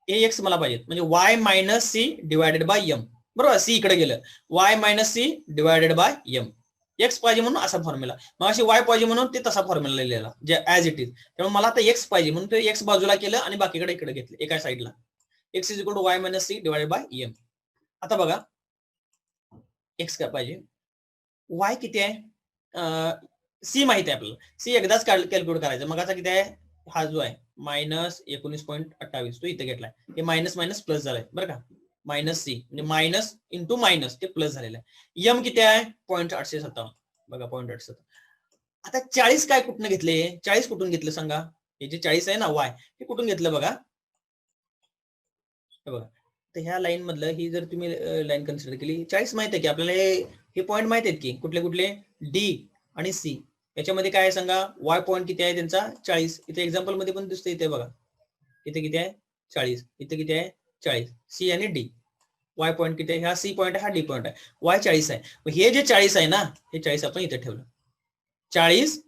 हे x मला पाहिजे, म्हणजे y minus c divided by m, बरोबर, c इकडे गेलं, y minus c divided by m. X पाहिजे म्हणून असा फॉर्म्युला, मग अशी वाय पाहिजे म्हणून ते तसा फॉर्म्युला लिहिलेला जे ऍज इट इज. त्यामुळे मला आता एक्स पाहिजे म्हणून ते एक्स बाजूला केलं आणि बाकीकडे इकडे घेतलं एका साईडला, x is equal to y minus c divided by m. आता बघा एक्स काय पाहिजे, वाय किती आहे, सी माहिती आहे आपल्याला, सी एकदाच कॅल्क्युलेट करायचं. मग आता किती आहे, हा जो आहे मायनस 19.28 तो इथे घेतलाय, हे मायनस मायनस प्लस झालाय बरं का, मायनस सी म्हणजे मायनस इंटू मायनस ते प्लस झालेलं आहे. एम किती आहे 0.857 बघा 0.857. आता 40 काय कुठून घेतले, 40 कुठून घेतलं सांगा, हे जे 40 आहे ना वाय हे कुठून घेतलं बघा, हे बघा. तर ह्या लाईन मधलं ही जर तुम्ही लाईन कन्सिडर केली, 40 माहित आहे की आपल्याला, हे पॉईंट माहित आहेत की कुठले कुठले, डी आणि सी. याच्यामध्ये काय आहे सांगा, वाय पॉईंट किती आहे त्यांचा 40, इथे एक्झाम्पल मध्ये पण दिसतं, इथे बघा इथे किती आहे 40, इथे किती आहे 40, सी आणि डी. वाय पॉईंट किती आहे, हा सी पॉईंट आहे, हा डी पॉईंट आहे, वाय 40 आहे. हे जे 40 आहे ना, हे 40 आपण इथे ठेवलं, 40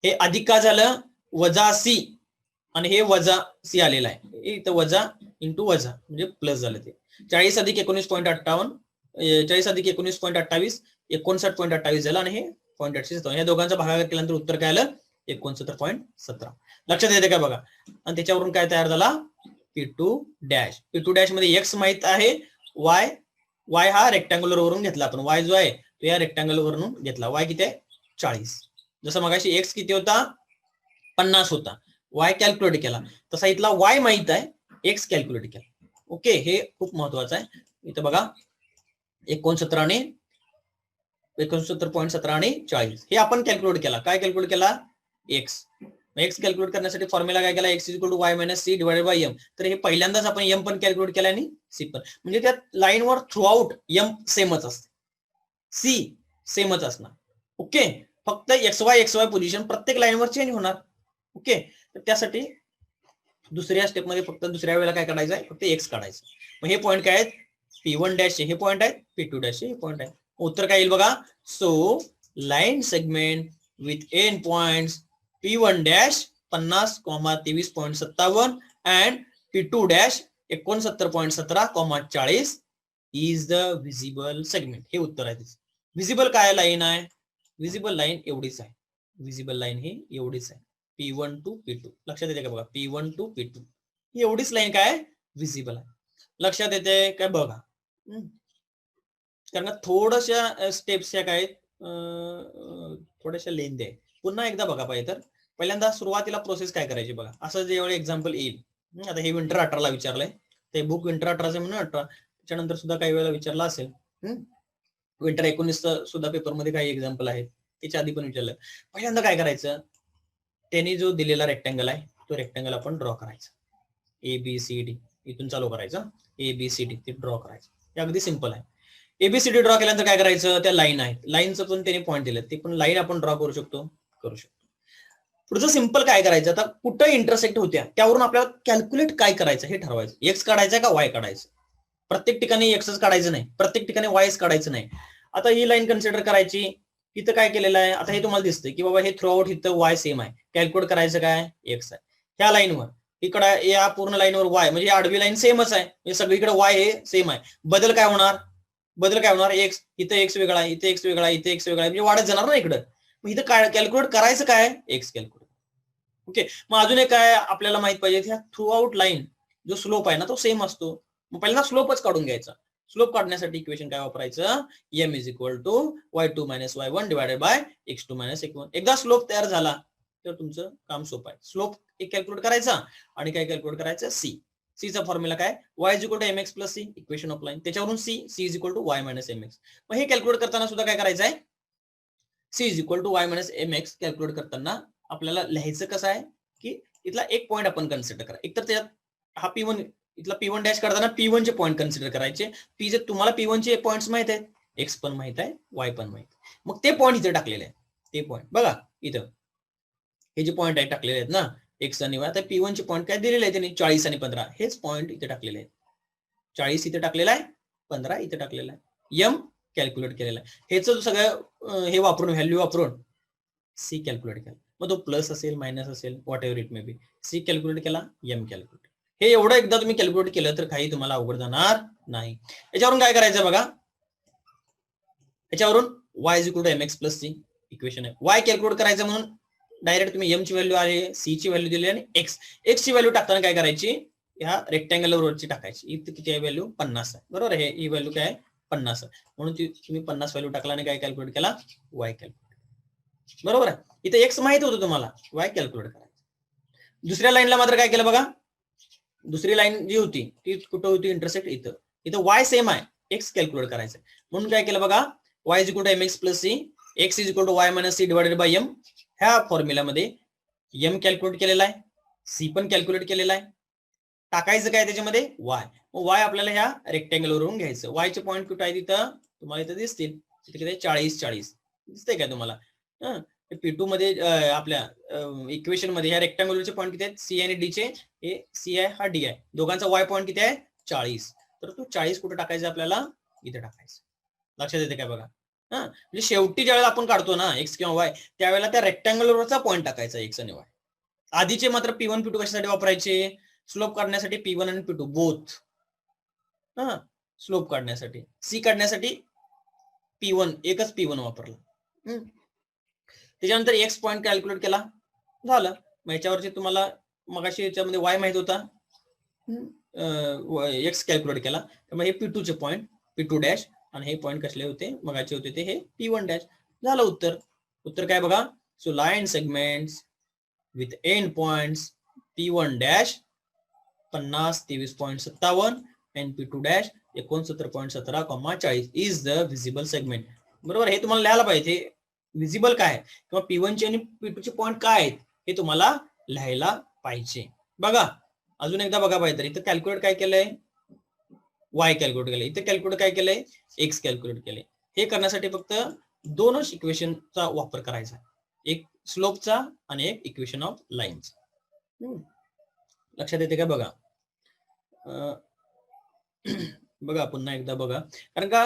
हे अधिक का झालं वजा सी, आणि हे वजा सी आलेलं आहे, इथं वजा इंटू वजा म्हणजे प्लस झालं. ते 40 अधिक 19.58, 40 अधिक 19.28 59.28 झालं, आणि हे 0.857, या दोघांचा भागाकार केल्यानंतर उत्तर काय आलं 69.17. लक्षात येते का बघा. आणि त्याच्यावरून काय तयार झाला P2 डॅश. P2 डॅश मध्ये एक्स माहित आहे, वाय हा रेक्टँग्युलर वरून घेतला आपण, वाय जो आहे तो या रेक्टँगल वरून घेतला, वाय किती आहे 40. जसं मगाशी एक्स किती होता 50 होता, वाय कॅल्क्युलेट केला, तसा इथला वाय माहित आहे, एक्स कॅल्क्युलेट केला. ओके, हे खूप महत्वाचं आहे. इथं बघा 69 आणि 69.17 आणि 40 हे आपण कॅल्क्युलेट केला. काय कॅल्क्युलेट केला एक्स. एक्स कॅल्क्युलेट करण्यासाठी फॉर्म्युला काय केला, x is equal to y minus c divided by m. तर हे पहिल्यांदाच आपण एम पण कॅल्क्युलेट केला आणि सी पण, म्हणजे त्या लाईनवर थ्रू आउट एम सेमच असते, सी सेमच असणार. ओके, फक्त एक्स वाय पोझिशन प्रत्येक लाईनवर चेंज होणार. ओके, तर त्यासाठी दुसऱ्या स्टेपमध्ये फक्त दुसऱ्या वेळेला काय काढायचं आहे, फक्त एक्स काढायचं. मग हे पॉईंट काय आहेत, P1 डॅश हे पॉईंट आहे, P2 डॅश हे पॉईंट आहे. उत्तर काय येईल बघा, so line segment with end points P1 dash 50, 23.57 and P2 dash 69.17, 40 is the visible segment. हे उत्तर आहे. विजिबल काय लाईन आहे, विजिबल लाईन एवढीच आहे, विजिबल लाईन ही एवढीच आहे, P1 टू P2. लक्षात येते का बघा, P1 टू P2 ही एवढीच लाईन काय विजिबल आहे. लक्षात येते काय बघा, कारण थोड्याशा स्टेप्स या काय थोड्याशा लेंदी आहे. पुन्हा एकदा बघा पाहिजे तर पहिल्यांदा सुरुवातीला प्रोसेस काय करायची बघा. असं जेवढे एक्झाम्पल येईल, आता हे विंटर 18ला विचारलंय, ते बुक विंटर 18 म्हणून 18, त्याच्यानंतर सुद्धा काही वेळेला विचारला असेल. विंटर 19 सुद्धा पेपरमध्ये काही एक्झाम्पल आहेत, त्याच्या आधी पण विचारलं. पहिल्यांदा काय करायचं, त्यांनी जो दिलेला रेक्टँगल आहे तो रेक्टँगल आपण ड्रॉ करायचा. ABCD इथून चालू करायचं, ABCD ते ड्रॉ करायचं. हे अगदी सिंपल आहे. ABCD ड्रॉ केल्यानंतर काय करायचं, त्या लाईन आहेत, लाईनचं पण त्यांनी पॉईंट दिलं, ते पण लाईन आपण ड्रॉ करू शकतो. पुढचं सिंपल काय करायचं, आता कुठं इंटरसेक्ट होत्या त्यावरून आपल्याला कॅल्क्युलेट काय करायचं हे ठरवायचं. एक्स काढायचं का वाय काढायचं. प्रत्येक ठिकाणी एक्सच काढायचं नाही, प्रत्येक ठिकाणी वायच काढायचं नाही. आता ही लाईन कन्सिडर करायची. इथं काय केलेलं आहे, आता हे तुम्हाला दिसतंय की बाबा हे थ्रू आउट इथं वाय सेम आहे. कॅल्क्युलेट करायचं काय, एक्स आहे. ह्या लाईनवर इकडे या पूर्ण लाईनवर वाय, म्हणजे आडवी लाईन सेमच आहे, म्हणजे सगळीकडे वाय हे सेम आहे. बदल काय होणार, एक्स इथं एक्स वेगळा आहे, इथे एक्स वेगळा आहे, इथे एक्स वेगळा आहे, म्हणजे वाढत जाणार ना इकडं. मग इथं काय कॅल्क्युलेट करायचं काय, एक्स कॅल्क्युलेट. ओके, मग अजून एक काय आपल्याला माहित पाहिजे, ह्या थ्रू आउट लाईन जो स्लोप आहे ना तो सेम असतो. मग पहिल्यांदा स्लोपच काढून घ्यायचा. स्लोप काढण्यासाठी इक्वेशन काय वापरायचं, m is equal to y2 minus y1 divided by x2 minus x1. एकदा स्लोप तयार झाला तर तुमचं काम सोपं आहे. स्लोप एक कॅल्क्युलेट करायचा आणि काय कॅल्क्युलेट करायचं, सी चा फॉर्म्युला काय, y is equal to mx plus c, equation of line, त्याच्यावरून c is equal to y minus mx. मग हे कॅल्क्युलेट करताना सुद्धा काय करायचं आहे, c is equal to y minus mx calculate करताना आपल्याला लिहायचं कसं आहे की इथला एक पॉईंट आपण कन्सिडर करा. एकतर त्यात हा P1 इथला P1 डॅश करताना P1 चे पॉईंट कन्सिडर करायचे. P जे तुम्हाला P1 चे पॉईंट्स माहित आहेत, एक्स पण माहित आहे, वाय पण माहित आहे, मग ते पॉईंट इथे टाकलेले आहेत. ते पॉईंट बघा इथं हे जे पॉईंट आहे टाकलेले आहेत ना, एक्स आणि वाय. आता P1 चे पॉईंट काय दिलेले आहेत त्यांनी, 40 आणि 15, हेच पॉईंट इथे टाकलेले आहेत. 40 इथे टाकलेला आहे, 15 इथे टाकलेला आहे, m कॅल्क्युलेट केलेला आहे. हेच सगळं हे वापरून व्हॅल्यू वापरून सी कॅल्क्युलेट केला. मग तो प्लस असेल मायनस असेल whatever it may be, c calculate केला, एम कॅल्क्युलेट. हे एवढं एकदा तुम्ही कॅल्क्युलेट केलं तर काही तुम्हाला अवघड जाणार नाही. याच्यावरून काय करायचं बघा, याच्यावरून y is equal to mx plus c equation आहे. y कॅल्क्युलेट करायचं म्हणून डायरेक्ट तुम्ही m ची व्हॅल्यू आली, सी ची व्हॅल्यू दिली आणि x ची व्हॅल्यू टाकताना काय करायची, ह्या रेक्टँगल वरची टाकायची. इथे किती आहे व्हॅल्यू, 50 आहे, बरोबर आहे. ही व्हॅल्यू काय 50 आहे, म्हणून तुम्ही 50 व्हॅल्यू टाकला आणि काय कॅल्क्युलेट केला, y कॅल्क्युलेट, बरोबर आहे. इथे x माहित होतं तुम्हाला, y कॅल्क्युलेट करायचं. दुसऱ्या लाईनला मात्र काय केलं बघा, दुसरी लाईन जी होती ती कुठं होती, इंटरसेक्ट इथं. इथं y सेम आहे, x कॅल्क्युलेट करायचं म्हणून काय केलं बघा, y is equal to mx plus c, x is equal to y minus c divided by m. ह्या फॉर्म्युल्यामध्ये m कॅल्क्युलेट केलेला आहे, c पण कॅल्क्युलेट केलेला आहे. टाकायचं काय त्याच्यामध्ये, y. मग y आपल्याला ह्या रेक्टँगल वरून घ्यायचं. y चे पॉईंट कुठे आहे तिथं तुम्हाला इथं दिसतील, तिथे किती 40 दिसतंय काय तुम्हाला. P2 मध्ये आपल्या इक्वेशन मध्ये ह्या रेक्टँगुलरचे पॉईंट किती आहेत, सी आणि डी चे, हे सी आहे हा डी आहे, दोघांचा वाय पॉईंट किती आहे 40. तर तो 40 कुठे टाकायचा आपल्याला, इथे टाकायचं. लक्षात येते काय बघा. म्हणजे शेवटी ज्यावेळेला आपण काढतो ना एक्स किंवा वाय, त्यावेळेला त्या रेक्टँगुलरचा पॉईंट टाकायचा एक्स आणि वाय. आधीचे मात्र P1 P2 कशासाठी वापरायचे, स्लोप काढण्यासाठी P1 आणि P2 बोथ. स्लोप काढण्यासाठी, सी काढण्यासाठी P1 एकच P1 वापरला. त्याच्यानंतर एक्स पॉईंट कॅल्क्युलेट केला, झालं. मग याच्यावरती तुम्हाला मगाशी याच्यामध्ये वाय माहित होता, एक्स कॅल्क्युलेट केला, त्यामुळे हे P2 चे पॉईंट P2 डॅश आणि हे पॉईंट कसले होते मगाचे होते ते हे P1 डॅश. झालं उत्तर. उत्तर काय बघा, so line segments with end points P1 dash 50 23.57 and P2 dash 69.17, 40 is the visible segment. बरोबर, हे तुम्हाला लिहायला पाहिजे. व्हिजिबल काय किंवा P1 चे आणि P2 चे पॉईंट काय आहेत हे तुम्हाला लिहायला पाहिजे. बघा अजून एकदा बघा पाहिजे. इथं कॅल्क्युलेट काय केलंय, y कॅल्क्युलेट केलंय, इथे कॅल्क्युलेट काय केलंय, x कॅल्क्युलेट केलंय. हे करण्यासाठी फक्त दोनच इक्वेशनचा वापर करायचा, एक स्लोपचा आणि एक इक्वेशन ऑफ लाईनचा. लक्षात येते का बघा. बघा पुन्हा एकदा बघा, कारण का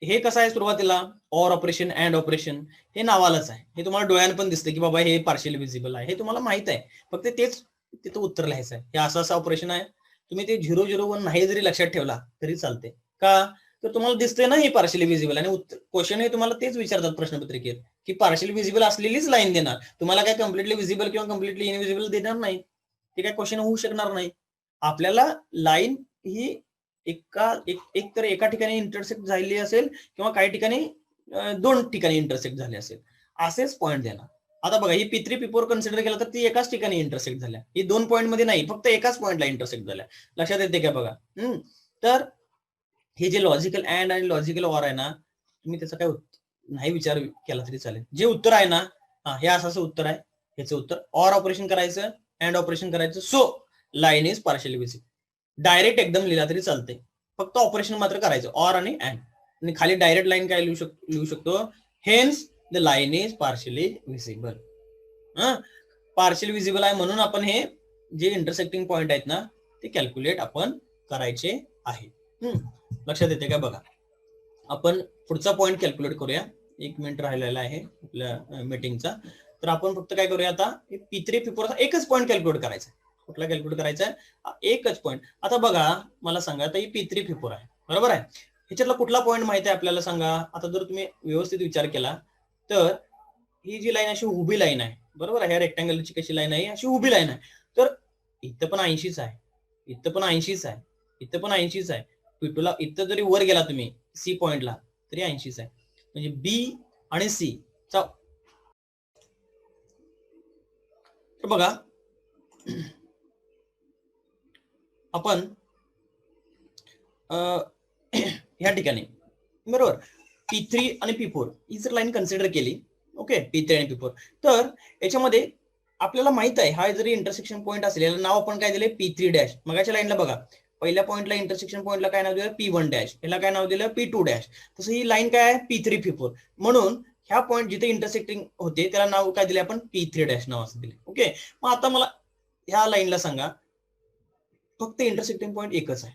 हे कसं आहे, सुरुवातीला ऑर ऑपरेशन अँड ऑपरेशन हे नावालाच आहे, हे तुम्हाला डोळ्यानं पण दिसतं की बाबा हे पार्शियल विजिबल आहे, हे तुम्हाला माहित आहे. फक्त तेच तिथं उत्तर लिहायचं आहे. हे असं ऑपरेशन आहे. तुम्ही ते 001 नाही जरी लक्षात ठेवला तरी चालते, का तर तुम्हाला दिसतंय ना हे पार्शियली विजिबल, आणि क्वेश्चन हे तुम्हाला तेच विचारतात प्रश्नपत्रिकेत की पार्शियली विजिबल असलेलीच लाईन देणार, तुम्हाला काय कम्प्लिटली विजिबल किंवा कम्प्लिटली इनविजिबल देणार नाही. ते काय क्वेश्चन होऊ शकणार नाही. आपल्याला लाईन ही एक तर एका ठिकाणी इंटरसेक्ट झालेली असेल किंवा काही ठिकाणी दोन ठिकाणी इंटरसेक्ट झाले असेल, असेच पॉईंट देणार. आता बघा ही P3 P4 कन्सिडर केलं तर ती एकाच ठिकाणी इंटरसेक्ट झाल्या, ही 2 पॉईंट मध्ये नाही, फक्त एकाच पॉईंटला इंटरसेक्ट झाल्या. लक्षात येते का बघा. तर हे जे लॉजिकल अँड आणि लॉजिकल ऑर आहे ना, तुम्ही त्याचा काय नाही विचार केला तरी चालेल. जे उत्तर आहे ना, हे असं उत्तर आहे, ह्याचं उत्तर ऑर ऑपरेशन करायचं, अँड ऑपरेशन करायचं. So line is partially visible. Direct एकदम लिहिला तरी चालते, फक्त ऑपरेशन मात्र करायचं ऑर आणि अँड. आणि खाली डायरेक्ट लाईन काय लिहू शकतो, hence the line is partially visible. Partial visible आहे म्हणून आपण हे जे इंटरसेक्टिंग पॉइंट आहेत ना ते कॅल्क्युलेट आपण करायचे आहे. लक्षात येते का बघा. आपण पुढचा पॉइंट कॅल्क्युलेट करूया. 1 मिनिट राहिलेला आहे आपल्या मीटिंगचा. तर आपण फक्त काय करूया आता, P3 P4 एकच पॉइंट कॅल्क्युलेट करायचा. कुठला कॅल्क्युलेट करायचा आहे, एकच पॉइंट. आता बघा मला सांगा, आता ही P3 P4 आहे बरोबर आहे. ह्याच्यातला कुठला पॉइंट माहिती आहे आपल्याला सांगा. आता जर तुम्ही व्यवस्थित विचार केला तर ही जी लाईन अशी उभी लाईन आहे बरोबर आहे, ह्या रेक्टँगलची कशी लाईन आहे, अशी उभी लाईन आहे. तर इथं पण 80च आहे, इथं पण 80च आहे, इथं पण 80च आहे. P2 इथं जरी वर गेला तुम्ही सी पॉइंटला तरी 80च आहे. म्हणजे बी आणि सी चा तर बघा आपण ह्या ठिकाणी बरोबर P3 आणि P4 ही जर लाईन कन्सिडर केली, ओके, P3 आणि P4, तर याच्यामध्ये आपल्याला माहित आहे हा जरी इंटरसेक्शन पॉइंट असेल, याला नाव आपण काय दिले P3 डॅश. मगाच्या लाईनला बघा, पहिल्या पॉइंटला इंटरसेक्शन पॉइंटला काय नाव दिलं, P1 डॅश, याला काय नाव दिलं, P2 डॅश. तसं ही लाईन काय आहे, P3 P4. म्हणून ह्या पॉइंट जिथे इंटरसेक्टिंग होते त्याला नाव काय दिले आपण, P3 डॅश नाव असं दिले. ओके, मग आता मला ह्या लाईनला सांगा, फक्त इंटरसेक्टिंग पॉइंट एकच आहे.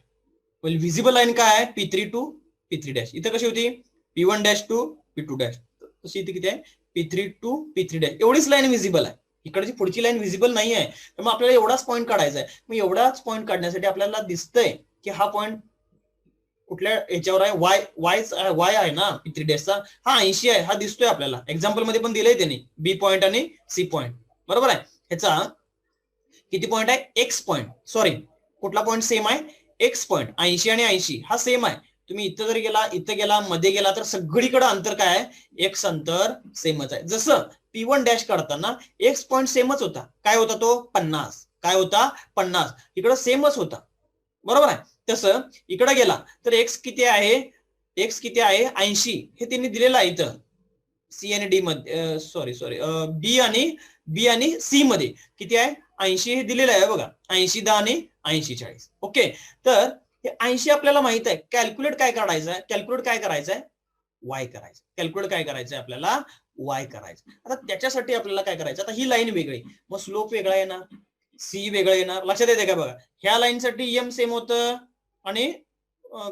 विजिबल लाईन काय आहे, P3 टू P3 डॅश. इथं कशी होती, P1 dash to P2 dash. तशी इथे किती आहे, P3 टू P3 डॅश. एवढीच लाईन विजिबल आहे, इकडची पुढची लाईन विजिबल नाही आहे. तर मग आपल्याला एवढाच पॉईंट काढायचा आहे. मग एवढाच पॉईंट काढण्यासाठी आपल्याला दिसतंय की हा पॉईंट कुठल्या याच्यावर आहे, वाय आहे ना P3 डॅशचा, हा 80 आहे, हा दिसतोय आपल्याला. एक्झाम्पल मध्ये पण दिलंय त्यांनी, बी पॉईंट आणि सी पॉईंट बरोबर आहे. ह्याचा किती पॉईंट आहे, एक्स पॉईंट, सॉरी कुठला पॉईंट सेम आहे, एक्स पॉईंट. 80 आणि 80 हा सेम आहे. तुम्ही इथं जर गेला, इथं गेला, मध्ये गेला, तर सगळीकडे अंतर काय आहे, एक्स अंतर सेमच आहे. जसं P1 डॅश काढताना एक्स पॉईंट सेमच होता, काय होता तो 50, काय होता 50, इकडं सेमच होता बरोबर आहे. तसं इकडे गेला तर एक्स किती आहे, एक्स किती आहे 80, हे त्यांनी दिलेलं आहे इथं सी आणि डी मध्ये, सॉरी बी आणि सी मध्ये किती आहे 80 हे दिलेलं आहे बघा, 80 10 आणि 80 40. ओके, तर हे 80 आपल्याला माहित आहे. कॅल्क्युलेट काय काढायचं आहे, कॅल्क्युलेट काय करायचं आहे, वाय करायचं. कॅल्क्युलेट काय करायचं आहे आपल्याला, वाय करायचं. आता त्याच्यासाठी आपल्याला काय करायचं, आता ही लाईन वेगळी, मग स्लोप वेगळा येणार, सी वेगळं येणार. लक्षात येते का बघा, ह्या लाईन साठी एम सेम होतं आणि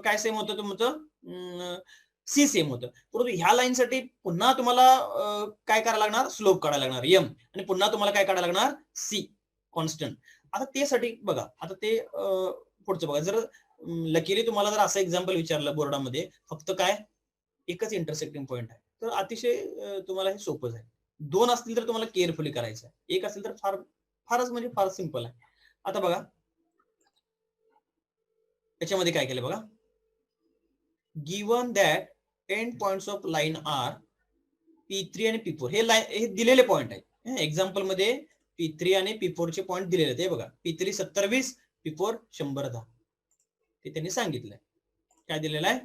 काय सेम होतं तुमचं, सी सेम होतं. परंतु ह्या लाईन साठी पुन्हा तुम्हाला काय करायला लागणार, स्लोप काढायला लागणार एम, आणि पुन्हा तुम्हाला काय काढायला लागणार, सी कॉन्स्टंट. आता ते साठी बघा, आता ते पुढचं बघा. जर लकीली तुम्हाला जर असं एक्झाम्पल विचारलं बोर्डामध्ये, फक्त काय एकच इंटरसेक्टिंग पॉईंट आहे, तर अतिशय तुम्हाला हे सोपं आहे. 2 असतील तर तुम्हाला केअरफुली करायचं आहे, 1 असेल तर फारच म्हणजे फार सिंपल आहे. आता बघा त्याच्यामध्ये काय केलं बघा, given that end points of line are P3 आणि P4, हे दिलेले पॉइंट आहेत. एक्झाम्पल मध्ये P3 आणि P4 चे पॉइंट दिलेले आहेत. हे बघा, P3 70 20, P4 100 10, ते त्यांनी सांगितलंय. काय दिलेलं आहे,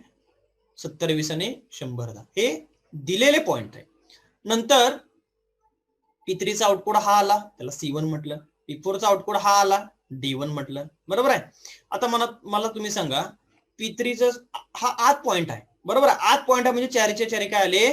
70 20 आणि 100 10, हे दिलेले पॉइंट आहे. नंतर P3 चा आउटपुट हा आला, त्याला C1 म्हटलं. P4 चा आउटपुट हा आला, D1 म्हटलं बरोबर आहे. आता मला तुम्ही सांगा, P3 चा हा आत पॉइंट आहे बरोबर आहे, आत पॉइंट आहे म्हणजे 4च्या 4 काय आले,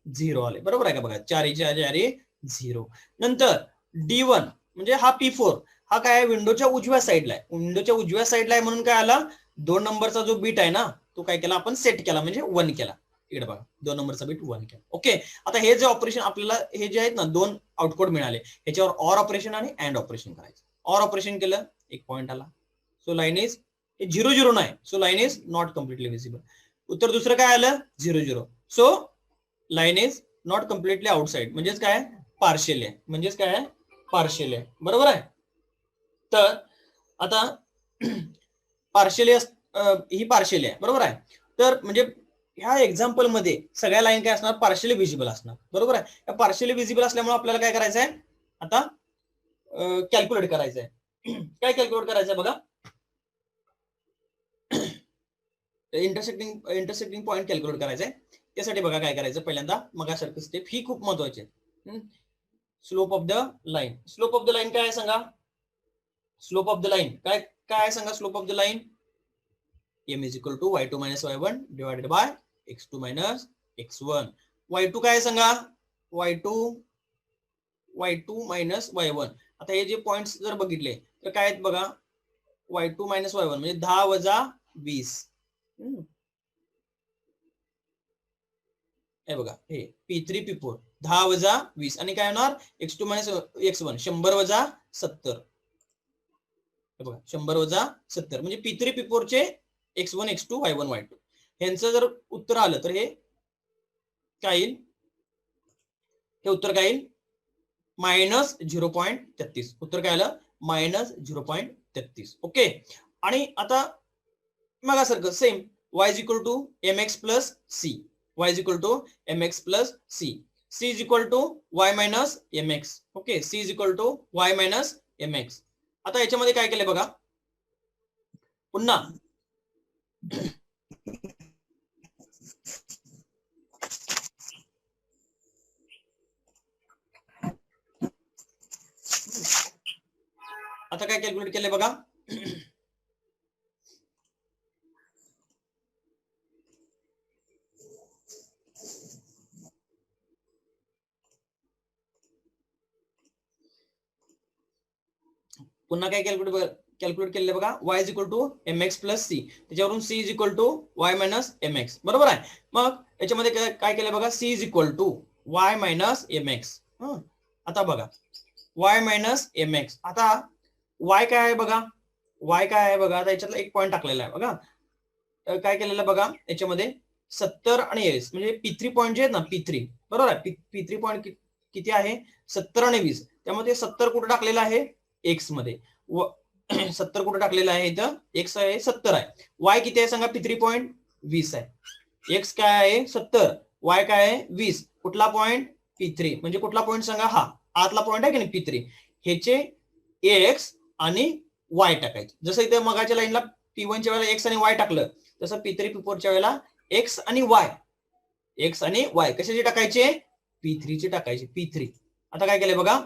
0 आले बरोबर आहे का बघा, 4च्या 4 0. नंतर D1 म्हणजे हा P4, हा काय आहे, विंडोच्या उजव्या साईडला आहे, विंडोच्या उजव्या साईडला आहे म्हणून काय आला, 2 नंबरचा जो बीट आहे ना तो काय केला आपण, सेट केला म्हणजे 1 केला. इकडे बघा 2 नंबरचा बीट 1 केला. ओके, आता हे जे ऑपरेशन आपल्याला हे जे आहेत ना 2 आउटपुट मिळाले, ह्याच्यावर ऑर ऑपरेशन आणि अँड ऑपरेशन करायचं. ऑर ऑपरेशन केलं, 1 पॉइंट आला, सो लाईन इज 0 0 नाही, so line is not completely visible. उत्तर दुसरं काय आलं, 0 0, so line is not completely outside, म्हणजेच काय पार्शियल आहे, म्हणजेच काय पार्शियल आहे बरोबर आहे. तर आता पार्शियल ही पार्शियल आहे बरोबर आहे. तर म्हणजे ह्या एक्झाम्पल मध्ये सगळ्या लाईन काय असणार, पार्शियली विजिबल असणार, बरोबर आहे. या पार्शियली विजिबल असल्यामुळे आपल्याला काय करायचं आहे, आता कॅल्क्युलेट करायचं आहे. काय कॅल्क्युलेट करायचं आहे बघा, इंटरसेक्टिंग पॉईंट कॅल्क्युलेट करायचं आहे. त्यासाठी बघा काय करायचं, पहिल्यांदा मगासारखं स्टेप ही खूप महत्वाची आहे. Slope of the line. Slope of the line काय आहे सांगा, स्लोप ऑफ द लाईन काय काय सांगा, slope of the line m is equal to y2 minus y1 divided by x2 minus x1. y2 काय सांगा, y2 minus y1. आता हे जे पॉइंट्स जर बघितले तर काय आहेत बघा, y2 minus y1 म्हणजे 10 वजा 20. हे बघा, हे p3 p4 10 वजा 20 आणि काय होणार, x2 minus x1 100 वजा 70. हे बघा 100 वजा 70 म्हणजे p3 p4 चे x1 x2 y1 y2 यांचं जर उत्तर आलं तर हे काय येईल, हे उत्तर काय येईल -0.33. उत्तर काय आलं -0.33. ओके. आणि आता मगासारखं same y is equal to mx plus c, y is equal to mx plus c, c is equal to y minus mx. Okay, c is equal to y minus mx. आता याच्यामध्ये काय केलंय बघा, पुन्हा आता काय कॅल्क्युलेट केलंय बघा, पुन्हा काय कॅल्क्युलेट केलेलं बघा, y is equal to mx plus c, त्याच्यावरून c is equal to y minus mx. बरोबर आहे. मग याच्यामध्ये काय केलंय बघा, c is equal to y minus mx. आता बघा y minus mx. आता y काय आहे बघा, y काय आहे बघा, आता याच्यातला एक पॉईंट टाकलेला आहे बघा, काय केलेलं बघा, याच्यामध्ये 70 आणि s म्हणजे p3 पॉईंट जे आहेत ना, p3 बरोबर आहे, p3 पॉईंट किती आहे 70 आणि 20. त्यामध्ये 70 कुठे टाकलेलं आहे, x मध्ये, 70 कुठे टाकलेलं आहे इथं, x आहे 70 आहे, y किती आहे सांगा, p3 पॉईंट 20 आहे, x काय आहे 70, y काय आहे 20, कुठला पॉईंट p3 म्हणजे कुठला पॉईंट सांगा, हा आतला पॉईंट आहे की नाही p3, ह्याचे x आणि y टाकायचे. जसं इथे मगाच्या लाईनला p1 च्या वेळेला x आणि y टाकलं, तसं p3 p4 च्या वेळेला x आणि y कशाचे टाकायचे, p3 चे टाकायचे, p3. आता काय केलंय बघा,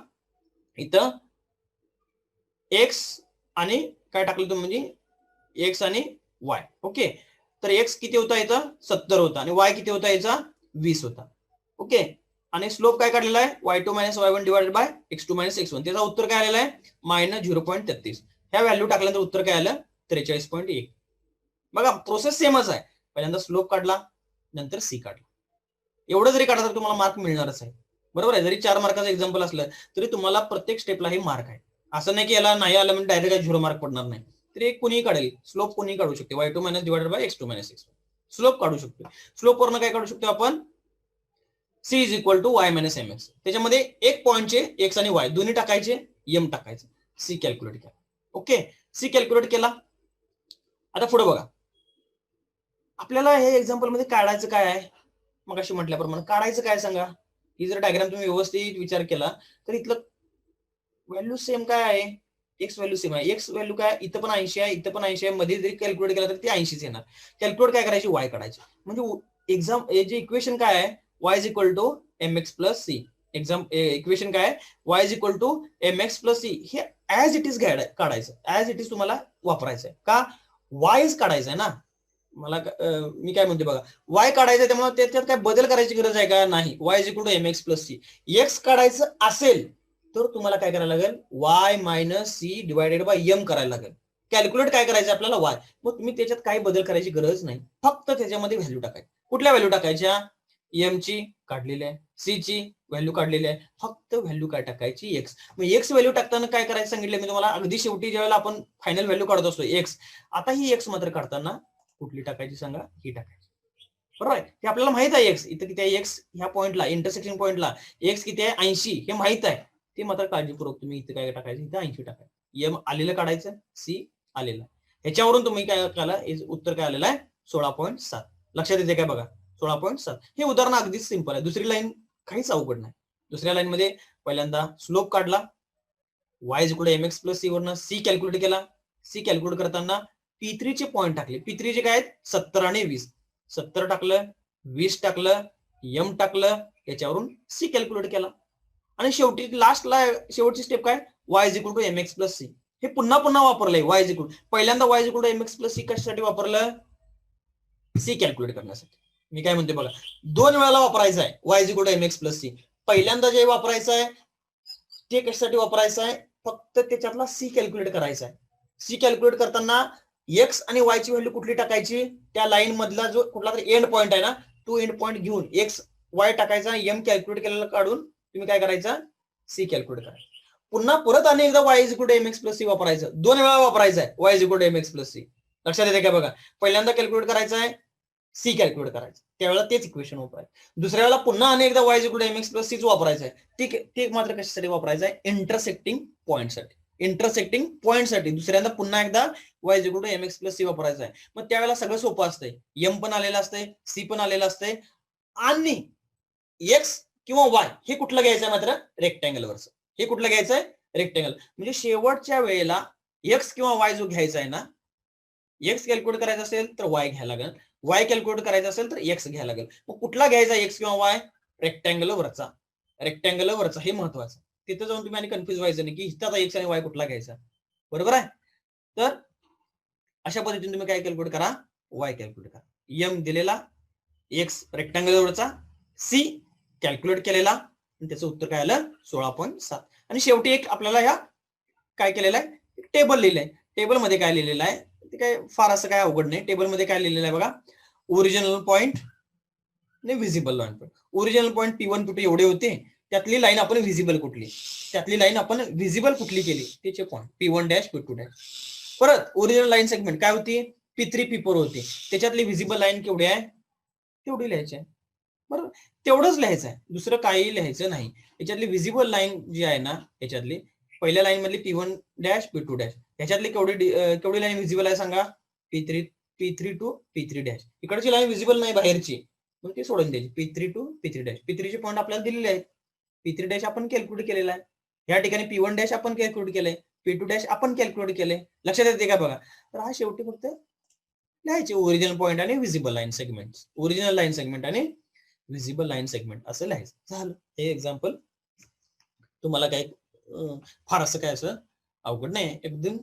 इथं x आणि काय टाकलं तुम्ही, म्हणजे x आणि y. ओके, तर x किती होता इथं 70 होता आणि y किती होता याचा 20 होता. ओके, आणि स्लोप काय काढलेला आहे, y2 minus y1 divided by x2 minus x1. त्याचा उत्तर काय आलेला आहे -0.33. ह्या व्हॅल्यू टाकल्यानंतर उत्तर काय आलं 43.1. बघा प्रोसेस सेमच आहे, पहिल्यांदा स्लोप काढला, नंतर सी काढला. एवढं जरी काढला तर तुम्हाला मार्क मिळणारच आहे, बरोबर आहे. जरी 4 मार्काचं एक्झाम्पल असलं तरी तुम्हाला प्रत्येक स्टेपला हे मार्क आहे. असं नाही की याला नाही आलं म्हणजे डायरेक्ट 0 मार्क पडणार नाही. तर एक कोणी काढेल, स्लोप कोणी काढू शकते, y2 minus divided by x2 minus x1 slope काढू शकतो. स्लोप वरनं काय काढू शकतो आपण, c is equal to y minus mx. त्याच्यामध्ये एक पॉइंटचे x आणि y दोन्ही टाकायचे, m टाकायचं, c कॅल्क्युलेट केला. ओके, c कॅल्क्युलेट केला. आता पुढे बघा, आपल्याला हे एक्झाम्पल मध्ये काढायचं काय आहे, मग अशी म्हटल्याप्रमाणे काढायचं काय सांगा. ही जर डायग्राम तुम्ही व्यवस्थित विचार केला तर इथलं व्हॅल्यू सेम काय आहे, एक्स व्हॅल्यू सेम आहे. एक्स व्हॅल्यू काय, इथं पण 80 आहे, इथं पण 80 आहे, मध्ये जरी कॅल्क्युलेट केला तर ते 80च येणार. कॅल्क्युलेट काय करायची, y काढायची. म्हणजे जे इक्वेशन काय आहे, y is equal to mx plus c. Equation काय आहे, y is equal to mx plus c. हे ऍज इट इज काढायचं, ऍज इट इज तुम्हाला वापरायचं आहे. का, y काढायचं आहे ना, मला मी काय म्हणते बघा, y काढायचं, त्यामुळे त्याच्यात काय बदल करायची गरज आहे का, नाही. y is equal to mx plus c. x काढायचं असेल तर तुम्हाला काय करायला लागेल, y minus c divided by m करायला लागेल. कॅल्क्युलेट काय करायचं आपल्याला, y. मग तुम्ही त्याच्यात काही बदल करायची गरज नाही, फक्त त्याच्यामध्ये व्हॅल्यू टाकायची. कुठल्या व्हॅल्यू टाकायच्या, m ची काढलेली आहे, c ची व्हॅल्यू काढलेली आहे, फक्त व्हॅल्यू काय टाकायची, x. मग x व्हॅल्यू टाकताना काय करायचं सांगितलं मी तुम्हाला, अगदी शेवटी ज्यावेळेला आपण फायनल व्हॅल्यू काढत असतो x. आता ही x मात्र काढताना कुठली टाकायची सांगा, ही टाकायची. बरोबर आहे, हे आपल्याला माहित आहे x इथं किती आहे, x ह्या पॉइंटला इंटरसेक्शन पॉइंटला x किती आहे 80, हे माहित आहे. ते मात्र काळजीपूर्वक तुम्ही इथं काय टाकायचं, इथं 80 टाकायचं, m आलेलं काढायचं, c आलेलं. ह्याच्यावरून तुम्ही काय केलं, उत्तर काय आलेलं आहे 16.7. लक्षात येते काय बघा, 16.7. हे उदाहरण अगदीच सिंपल आहे. दुसरी लाईन काहीच अवघड नाही. दुसऱ्या लाईन मध्ये पहिल्यांदा स्लोप काढला, y is equal to mx plus c वरनं सी कॅल्क्युलेट केला. सी कॅल्क्युलेट करताना P3 चे पॉईंट टाकले. P3 चे काय आहेत 70 आणि 20. 70 टाकलं, 20 टाकलं, m टाकलं, याच्यावरून सी कॅल्क्युलेट केला. आणि शेवटी लास्टला शेवटची स्टेप काय, y is equal to mx plus c. हे पुन्हा पुन्हा वापरलंय. y इज इक्वल पहिल्यांदा y is equal to mx plus c कशासाठी वापरलं, सी कॅल्क्युलेट करण्यासाठी. मी काय म्हणते बघा, 2 वेळाला वापरायचं आहे y is equal to mx plus c. पहिल्यांदा जे वापरायचं आहे ते कशासाठी वापरायचं आहे, फक्त त्याच्यातला सी कॅल्क्युलेट करायचा आहे. सी कॅल्क्युलेट करताना एक्स आणि वाय ची व्हॅल्यू कुठली टाकायची, त्या लाईन मधला जो कुठला तरी एंड पॉइंट आहे ना, तो एंड पॉइंट घेऊन एक्स वाय टाकायचा, एम कॅल्क्युलेट केलेला काढून तुम्ही काय करायचं, सी कॅल्क्युलेट करायचं. पुन्हा परत आणि एकदा y is equal to mx plus c वापरायचं. 2 वेळा वापरायचं आहे y is equal to mx plus c. लक्षात येते का बघा, पहिल्यांदा कॅल्क्युलेट करायचं आहे, सी कॅल्क्युलेट करायचं, त्यावेळेला तेच इक्वेशन वापरायचं. दुसऱ्या वेळेला पुन्हा आणि एकदा y is equal to mx plus c वापरायचं आहे. ठीक आहे, ते मात्र कशासाठी वापरायचं आहे, इंटरसेक्टिंग पॉईंटसाठी. इंटरसेक्टिंग पॉईंटसाठी दुसऱ्यांदा पुन्हा एकदा y is equal to mx plus c वापरायचं आहे. मग त्यावेळेला सगळं सोपं असतंय, m पण आलेलं असतंय, c पण आलेलं असतंय, आणि x किंवा y हे कुठलं घ्यायचं आहे मात्र, रेक्टँगल वरचं. हे कुठलं घ्यायचं आहे, रेक्टँगल. म्हणजे शेवटच्या वेळेला x किंवा y जो घ्यायचा आहे ना, x कॅल्क्युलेट करायचा असेल तर y घ्यायला लागेल, y कॅल्क्युलेट करायचा असेल तर x घ्यायला लागेल. मग कुठला घ्यायचा x किंवा y, रेक्टँगल वरचा. रेक्टँगल वरचा हे महत्वाचं. तिथे जाऊन तुम्ही आणि कन्फ्युज व्हायचं नाही की इथं आता x आणि y कुठला घ्यायचा, बरोबर आहे. तर अशा पद्धतीने तुम्ही काय कॅल्क्युलेट करा, y कॅल्क्युलेट करा. m दिलेला, x रेक्टँगल वरचा, c कॅल्क्युलेट केलेला, आणि त्याचं उत्तर काय आलं 16.7. आणि शेवटी एक आपल्याला ह्या काय केलेलं आहे, टेबल लिहिलंय. टेबल मध्ये काय लिहिलेलं आहे ते काय फार असं काय अवघड नाही. टेबल मध्ये काय लिहिलेलं आहे बघा, ओरिजिनल पॉइंट आणि visible point. Original point P1 P2 एवढे होते, त्यातली लाईन आपण व्हिजिबल कुठली, त्यातली लाईन आपण व्हिजिबल कुठली केली, त्याचे point P1 dash P2 dash. परत ओरिजिनल लाईन सेगमेंट काय होती, P3 P4 होती, त्याच्यातली व्हिजिबल लाईन केवढी आहे, तेवढी लिहायची आहे. बरोबर, तेवढंच लिहायचं आहे, दुसरं काही लिहायचं नाही. याच्यातली व्हिजिबल लाईन जी आहे ना, याच्यातली पहिल्या लाईन मधली P1 डॅश P2 डॅश, ह्याच्यातली केवढी लाईन व्हिजिबल आहे सांगा, P3 टू P3 डॅश. इकडची लाईन व्हिजिबल नाही बाहेरची, मग ती सोडून द्यायची. P3 to P3 dash. P3 चे पॉईंट आपल्याला दिलेले आहेत, P3 डॅश आपण कॅल्क्युलेट केलेला आहे. या ठिकाणी P1 डॅश आपण कॅल्क्युलेट केलंय, P2 डॅश आपण कॅल्क्युलेट केलंय. लक्षात येते का बघा. तर हा शेवटी फक्त लिहायचे ओरिजिनल पॉईंट आणि visible line segment, original line segment आणि व्हिजिबल लाईन सेगमेंट असं लिहायचं. झालं हे एक्झाम्पल. तुम्हाला काय फार असं काय असं अवघड नाही, एकदम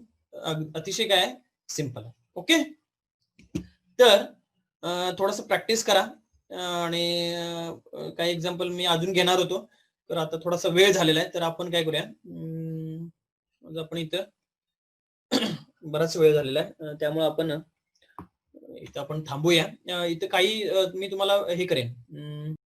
अतिशय काय सिंपल आहे. ओके, तर थोडस प्रॅक्टिस करा. आणि काही एक्झाम्पल मी अजून घेणार होतो, तर आता थोडासा वेळ झालेला आहे, तर आपण काय करूया, आपण इथं बराच वेळ झालेला आहे, त्यामुळे आपण इथं आपण थांबूया. इथं काही मी तुम्हाला हे करेन,